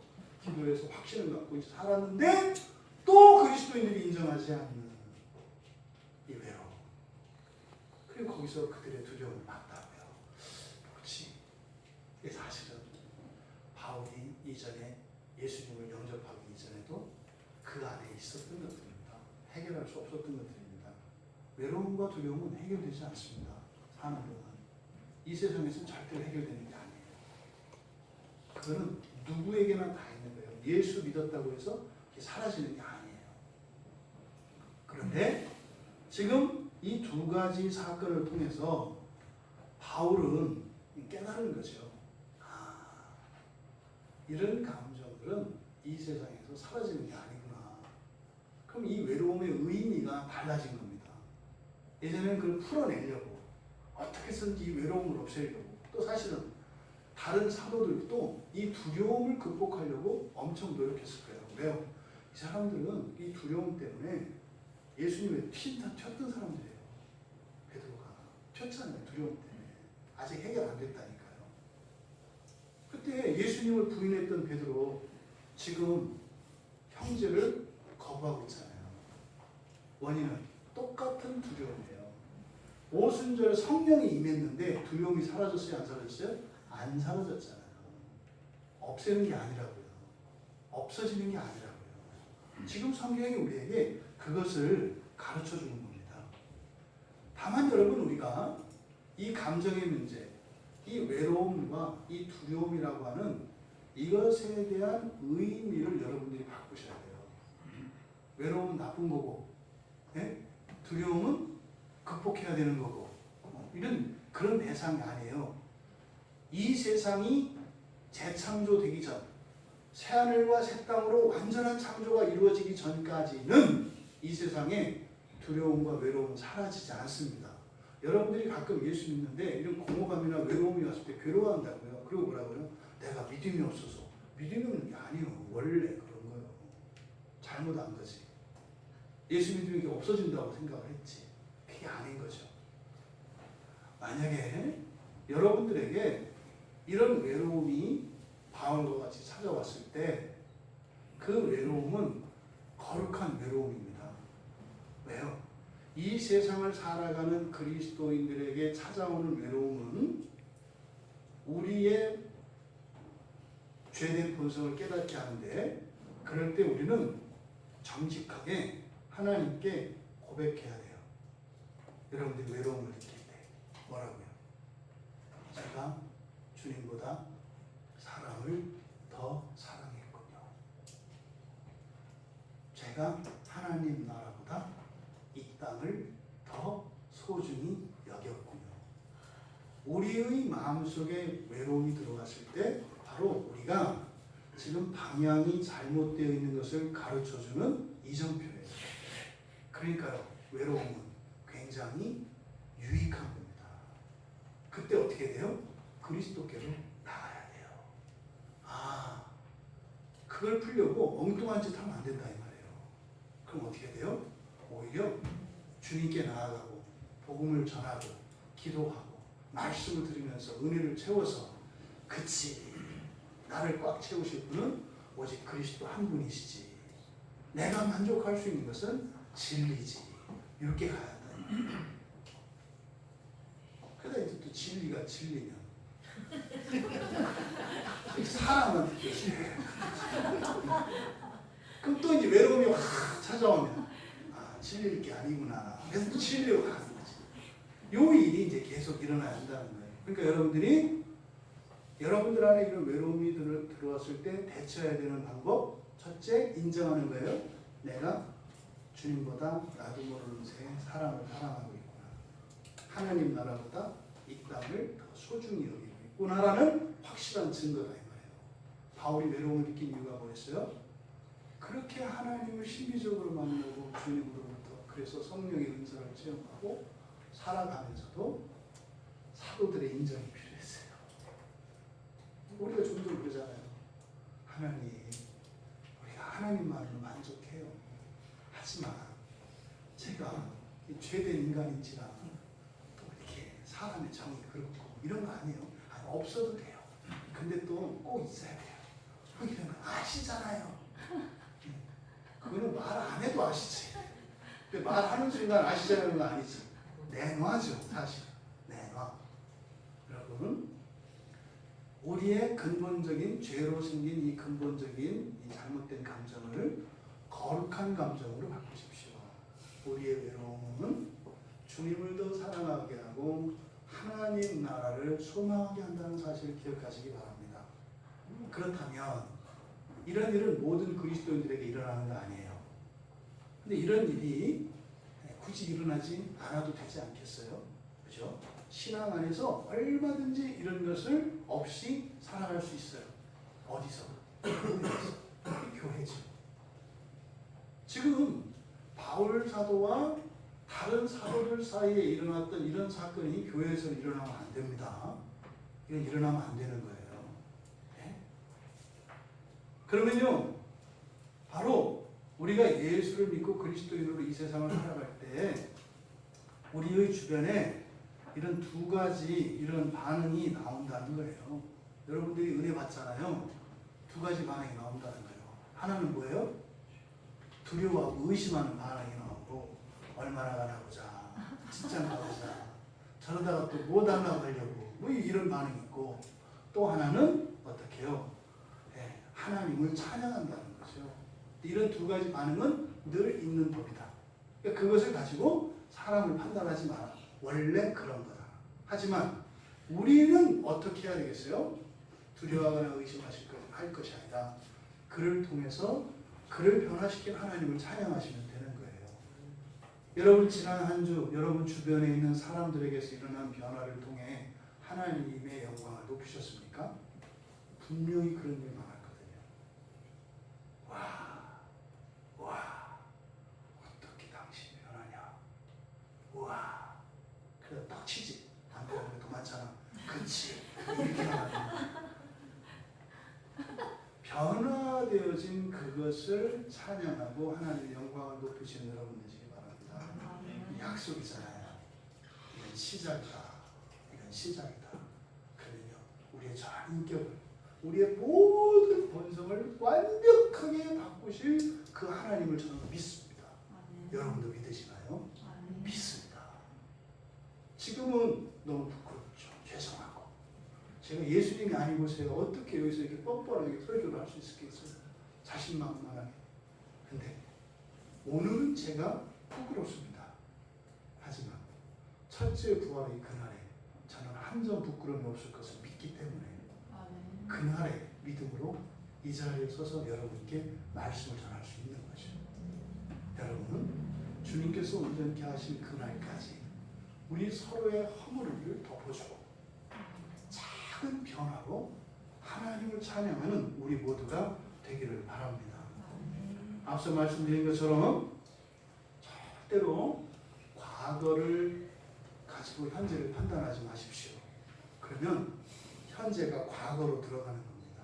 기도해서 확신을 갖고 이제 살았는데 또 그리스도인들이 인정하지 않는 이 외로움. 그리고 거기서 그들의 두려움을 받다고요. 그렇지. 이게 사실은 바울이 이전에 예수님을 영접하기 이전에도 그 안에 있었던 것들입니다. 해결할 수 없었던 것들입니다. 외로움과 두려움은 해결되지 않습니다. 사는 동안. 이 세상에서는 절대로 해결되는 게 아니에요. 그거는 누구에게나 다 있는 거예요. 예수 믿었다고 해서 사라지는 게 아니에요. 그런데 지금 이 두 가지 사건을 통해서 바울은 깨달은 거죠. 아, 이런 감정들은 이 세상에서 사라지는 게 아니구나. 그럼 이 외로움의 의미가 달라진 겁니다. 예전에는 그걸 풀어내려고 어떻게 해서든지 이 외로움을 없애려고, 또 사실은 다른 사도들도 이 두려움을 극복하려고 엄청 노력했을 거예요. 왜요? 이 사람들은 이 두려움 때문에 예수님의 튄던 사람들이에요. 베드로가 튀었잖아요. 두려움 때문에. 아직 해결 안 됐다니까요. 그때 예수님을 부인했던 베드로 지금 형제를 거부하고 있잖아요. 원인은 똑같은 두려움이에요. 오순절에 성령이 임했는데 두려움이 사라졌어요? 안 사라졌어요? 안 사라졌잖아요. 없애는 게 아니라고요. 없어지는 게 아니라고요. 지금 성경이 우리에게 그것을 가르쳐 주는 겁니다. 다만 여러분, 우리가 이 감정의 문제, 이 외로움과 이 두려움이라고 하는 이것에 대한 의미를 여러분들이 바꾸셔야 돼요. 외로움은 나쁜 거고, 예? 두려움은 극복해야 되는 거고, 이런 그런 대상이 아니에요. 이 세상이 재창조되기 전, 새하늘과 새 땅으로 완전한 창조가 이루어지기 전까지는 이 세상에 두려움과 외로움은 사라지지 않습니다. 여러분들이 가끔 예수 믿는데 이런 공허감이나 외로움이 왔을 때 괴로워한다고요. 그리고 뭐라고요? 내가 믿음이 없어서. 믿음이 없는 게 아니에요. 원래 그런 거예요. 잘못한 거지. 예수 믿음이 없어진다고 생각을 했지. 그게 아닌 거죠. 만약에 여러분들에게 이런 외로움이 바울과 같이 찾아왔을 때 그 외로움은 거룩한 외로움입니다. 왜요? 이 세상을 살아가는 그리스도인들에게 찾아오는 외로움은 우리의 죄된 본성을 깨닫게 하는데, 그럴 때 우리는 정직하게 하나님께 고백해야 돼요. 여러분들이 외로움을 느낄 때 뭐라고요? 제가 주님보다 사람을 더 사랑했군요. 제가 하나님 나라보다 이 땅을 더 소중히 여겼군요. 우리의 마음속에 외로움이 들어갔을 때 바로 우리가 지금 방향이 잘못되어 있는 것을 가르쳐주는 이정표예요. 그러니까요, 외로움은 굉장히 유익한 겁니다. 그때 어떻게 돼요? 그리스도께로 나가야 돼요. 아, 그걸 풀려고 엉뚱한 짓 하면 안 된다 이 말이에요. 그럼 어떻게 돼요? 오히려 주님께 나아가고 복음을 전하고 기도하고 말씀을 들으면서 은혜를 채워서, 그치, 나를 꽉 채우실 분은 오직 그리스도 한 분이시지, 내가 만족할 수 있는 것은 진리지, 이렇게 가야 돼. 그러다 이제 또 진리가 진리면 사람한테 조심해. 그럼 또 이제 외로움이 확 찾아오면 진리일 게 아니구나. 그래서 또 진리로 가는 거지. 요 일이 이제 계속 일어나야 한다는 거예요. 그러니까 여러분들 안에 이런 외로움이 들어왔을 때 대처해야 되는 방법, 첫째, 인정하는 거예요. 내가 주님보다 나도 모르는 새 사람을 사랑하고 있구나. 하나님 나라보다 이 땅을 더 소중히 여기고 있구나라는 확실한 증거다 이 말이에요. 바울이 외로움을 느낀 이유가 뭐였어요? 그렇게 하나님을 신비적으로 만나고 주님으로부터 그래서 성령의 은사를 체험하고 살아가면서도 사도들의 인정이 필요했어요. 우리가 종종 그러잖아요. 하나님, 우리가 하나님만으로 만족해요. 하지만 제가 죄된 인간인지라 또 이렇게 사람의 정이 그렇고 이런 거 아니에요. 없어도 돼요. 근데 또 꼭 있어야 돼요. 이런 거 아시잖아요. 그거는 말 안 해도 아시지. 근데 말하는 순간 아시자는 건 아니지. 내놔죠, 사실. 내놔. 여러분, 우리의 근본적인 죄로 생긴 이 근본적인 이 잘못된 감정을 거룩한 감정으로 바꾸십시오. 우리의 외로움은 주님을 더 사랑하게 하고 하나님 나라를 소망하게 한다는 사실을 기억하시기 바랍니다. 그렇다면 이런 일은 모든 그리스도인들에게 일어나는 거 아니에요. 근데 이런 일이 굳이 일어나지 않아도 되지 않겠어요? 그죠? 신앙 안에서 얼마든지 이런 것을 없이 살아갈 수 있어요. 어디서? 교회죠. 지금 바울 사도와 다른 사도들 사이에 일어났던 이런 사건이 교회에서 일어나면 안 됩니다. 이건 일어나면 안 되는 거예요. 네? 그러면요, 바로 우리가 예수를 믿고 그리스도인으로 이 세상을 살아갈 때 우리의 주변에 이런 두 가지 이런 반응이 나온다는 거예요. 여러분들이 은혜 받잖아요. 두 가지 반응이 나온다는 거예요. 하나는 뭐예요? 두려워하고 의심하는 반응이 나오고, 얼마나 가나 보자, 직장 가보자, 저러다가 또 뭐 달라고 하려고, 뭐 이런 반응이 있고, 또 하나는 어떻게 해요? 네, 하나님을 찬양한다는 거죠. 이런 두 가지 반응은 늘 있는 법이다. 그러니까 그것을 가지고 사람을 판단하지 마라. 원래 그런 거다. 하지만 우리는 어떻게 해야 되겠어요? 두려워하거나 의심할 것이 아니라 그를 통해서 그를 변화시킨 하나님을 찬양하시면 되는 거예요. 여러분 지난 한 주 여러분 주변에 있는 사람들에게서 일어난 변화를 통해 하나님의 영광을 높이셨습니까? 분명히 그런 일 많았거든요. 와, 어떻게 당신이 변하냐? 와, 그래 딱 치지. 안 그러면 더 많잖아. 그치? 이렇게 말합니다. 변화되어진 그것을 찬양하고 하나님의 영광을 높이시는 여러분 되시기 바랍니다. 약속이잖아요. 이건 시작이다. 이건 시작이다. 그러면요, 우리의 전 인격을, 우리의 모든 본성을 완벽하게 바꾸실 그 하나님을 저는 믿습니다. 여러분도 믿으시나요? 믿습니다. 지금은 너무 부끄럽죠. 죄송하고. 제가 예수님이 아니고 제가 어떻게 여기서 이렇게 뻔뻔하게 설교를 할 수 있겠어요? 자신만만하게. 근데 오늘은 제가 부끄럽습니다. 하지만 첫째 부활의 그날에 저는 한 점 부끄러움이 없을 것을 믿기 때문에 그날의 믿음으로 이 자리에 서서 여러분께 말씀을 전할 수 있는 거죠. 여러분은 주님께서 온전케 하신 그날까지 우리 서로의 허물을 덮어주고 작은 변화로 하나님을 찬양하는 우리 모두가 되기를 바랍니다. 앞서 말씀드린 것처럼 절대로 과거를 가지고 현재를 판단하지 마십시오. 그러면 현재가 과거로 들어가는 겁니다.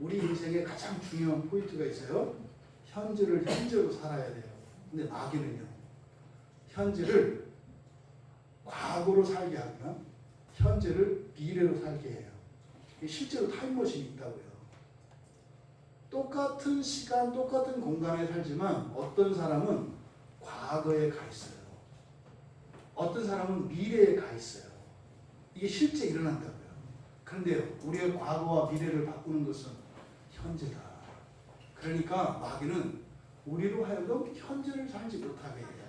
우리 인생에 가장 중요한 포인트가 있어요. 현재를 현재로 살아야 돼요. 근데 마귀는요, 현재를 과거로 살게 하거나 현재를 미래로 살게 해요. 실제로 타임머신이 있다고요. 똑같은 시간, 똑같은 공간에 살지만 어떤 사람은 과거에 가 있어요. 어떤 사람은 미래에 가 있어요. 이게 실제 일어난다고요. 그런데요, 우리의 과거와 미래를 바꾸는 것은 현재다. 그러니까 마귀는 우리로 하여금 현재를 살지 못하게 해요.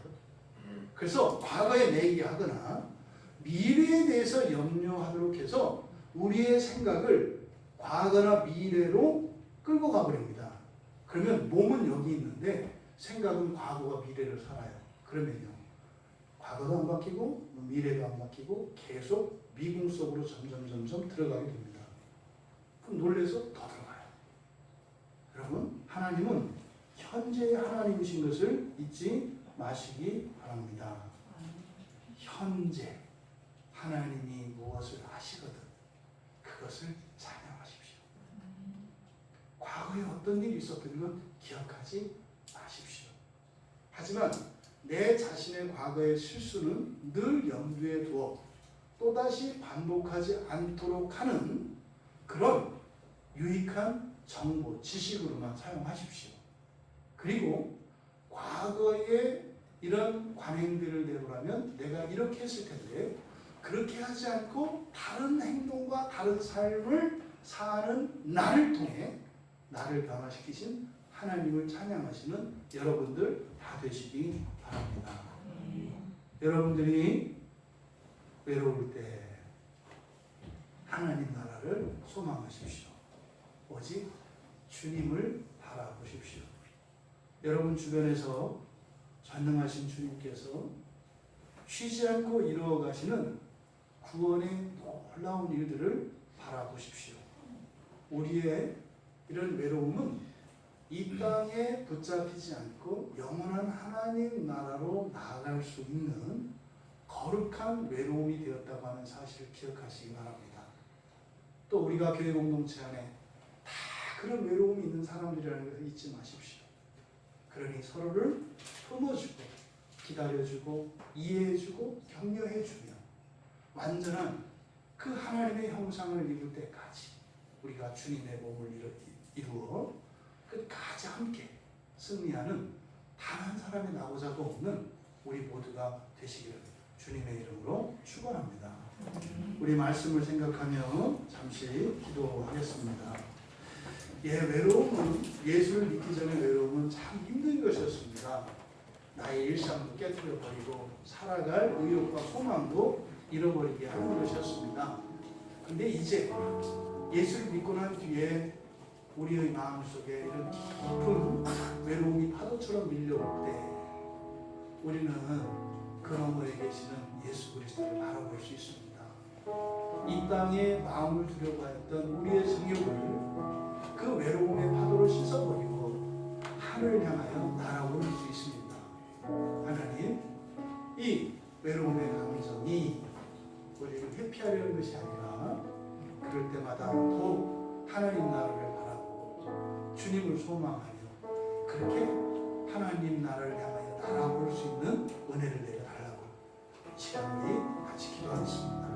그래서 과거에 매기하거나 미래에 대해서 염려하도록 해서 우리의 생각을 과거나 미래로 끌고 가버립니다. 그러면 몸은 여기 있는데 생각은 과거와 미래를 살아요. 그러면요, 과거도 안 바뀌고 미래도 안 바뀌고 계속 미궁 속으로 점점 들어가게 됩니다. 그럼 놀라서 더 들어가요. 여러분, 하나님은 현재의 하나님이신 것을 잊지 마시기 바랍니다. 현재 하나님이 무엇을 하시거든 그것을 찬양하십시오. 과거에 어떤 일이 있었던 건 기억하지 마십시오. 하지만 내 자신의 과거의 실수는 늘 염두에 두어 또다시 반복하지 않도록 하는 그런 유익한 정보, 지식으로만 사용하십시오. 그리고 과거에 이런 관행들을 내보라면 내가 이렇게 했을 텐데 그렇게 하지 않고 다른 행동과 다른 삶을 사는 나를 통해 나를 변화시키신 하나님을 찬양하시는 여러분들 다 되시기 바랍니다. 여러분들이 외로울 때 하나님 나라를 소망하십시오. 오직 주님을 바라보십시오. 여러분 주변에서 전능하신 주님께서 쉬지 않고 이루어 가시는 구원의 놀라운 일들을 바라보십시오. 우리의 이런 외로움은 이 땅에 붙잡히지 않고 영원한 하나님 나라로 나아갈 수 있는 거룩한 외로움이 되었다고 하는 사실을 기억하시기 바랍니다. 또 우리가 교회 공동체 안에 다 그런 외로움이 있는 사람들이라는 것을 잊지 마십시오. 그러니 서로를 품어주고 기다려주고 이해해주고 격려해주며 완전한 그 하나님의 형상을 이룰 때까지 우리가 주님의 몸을 이루어 끝까지 함께 승리하는 단 한 사람이 나오자고 없는 우리 모두가 되시기를 주님의 이름으로 축원합니다. 우리 말씀을 생각하며 잠시 기도하겠습니다. 외로움은, 예수를 믿기 전의 외로움은 참 힘든 것이었습니다. 나의 일상도 깨뜨려버리고 살아갈 의욕과 소망도 잃어버리게 하는 것이었습니다. 근데 이제 예수를 믿고 난 뒤에 우리의 마음속에 이런 깊은 외로움이 파도처럼 밀려올 때 우리는 그 너머에 계시는 예수 그리스도를 바라볼 수 있습니다. 이 땅에 마음을 두려워하였던 우리의 정욕을 그 외로움의 파도를 씻어버리고 하늘을 향하여 날아오를 수 있습니다. 하나님, 이 외로움의 감정이 우리를 회피하려는 것이 아니라 그럴 때마다 더욱 하나님 나라를 바라보고 주님을 소망하며 그렇게 하나님 나라를 향하여 날아올 수 있는 은혜를 내려달라고 시간 우리 같이 기도하겠습니다.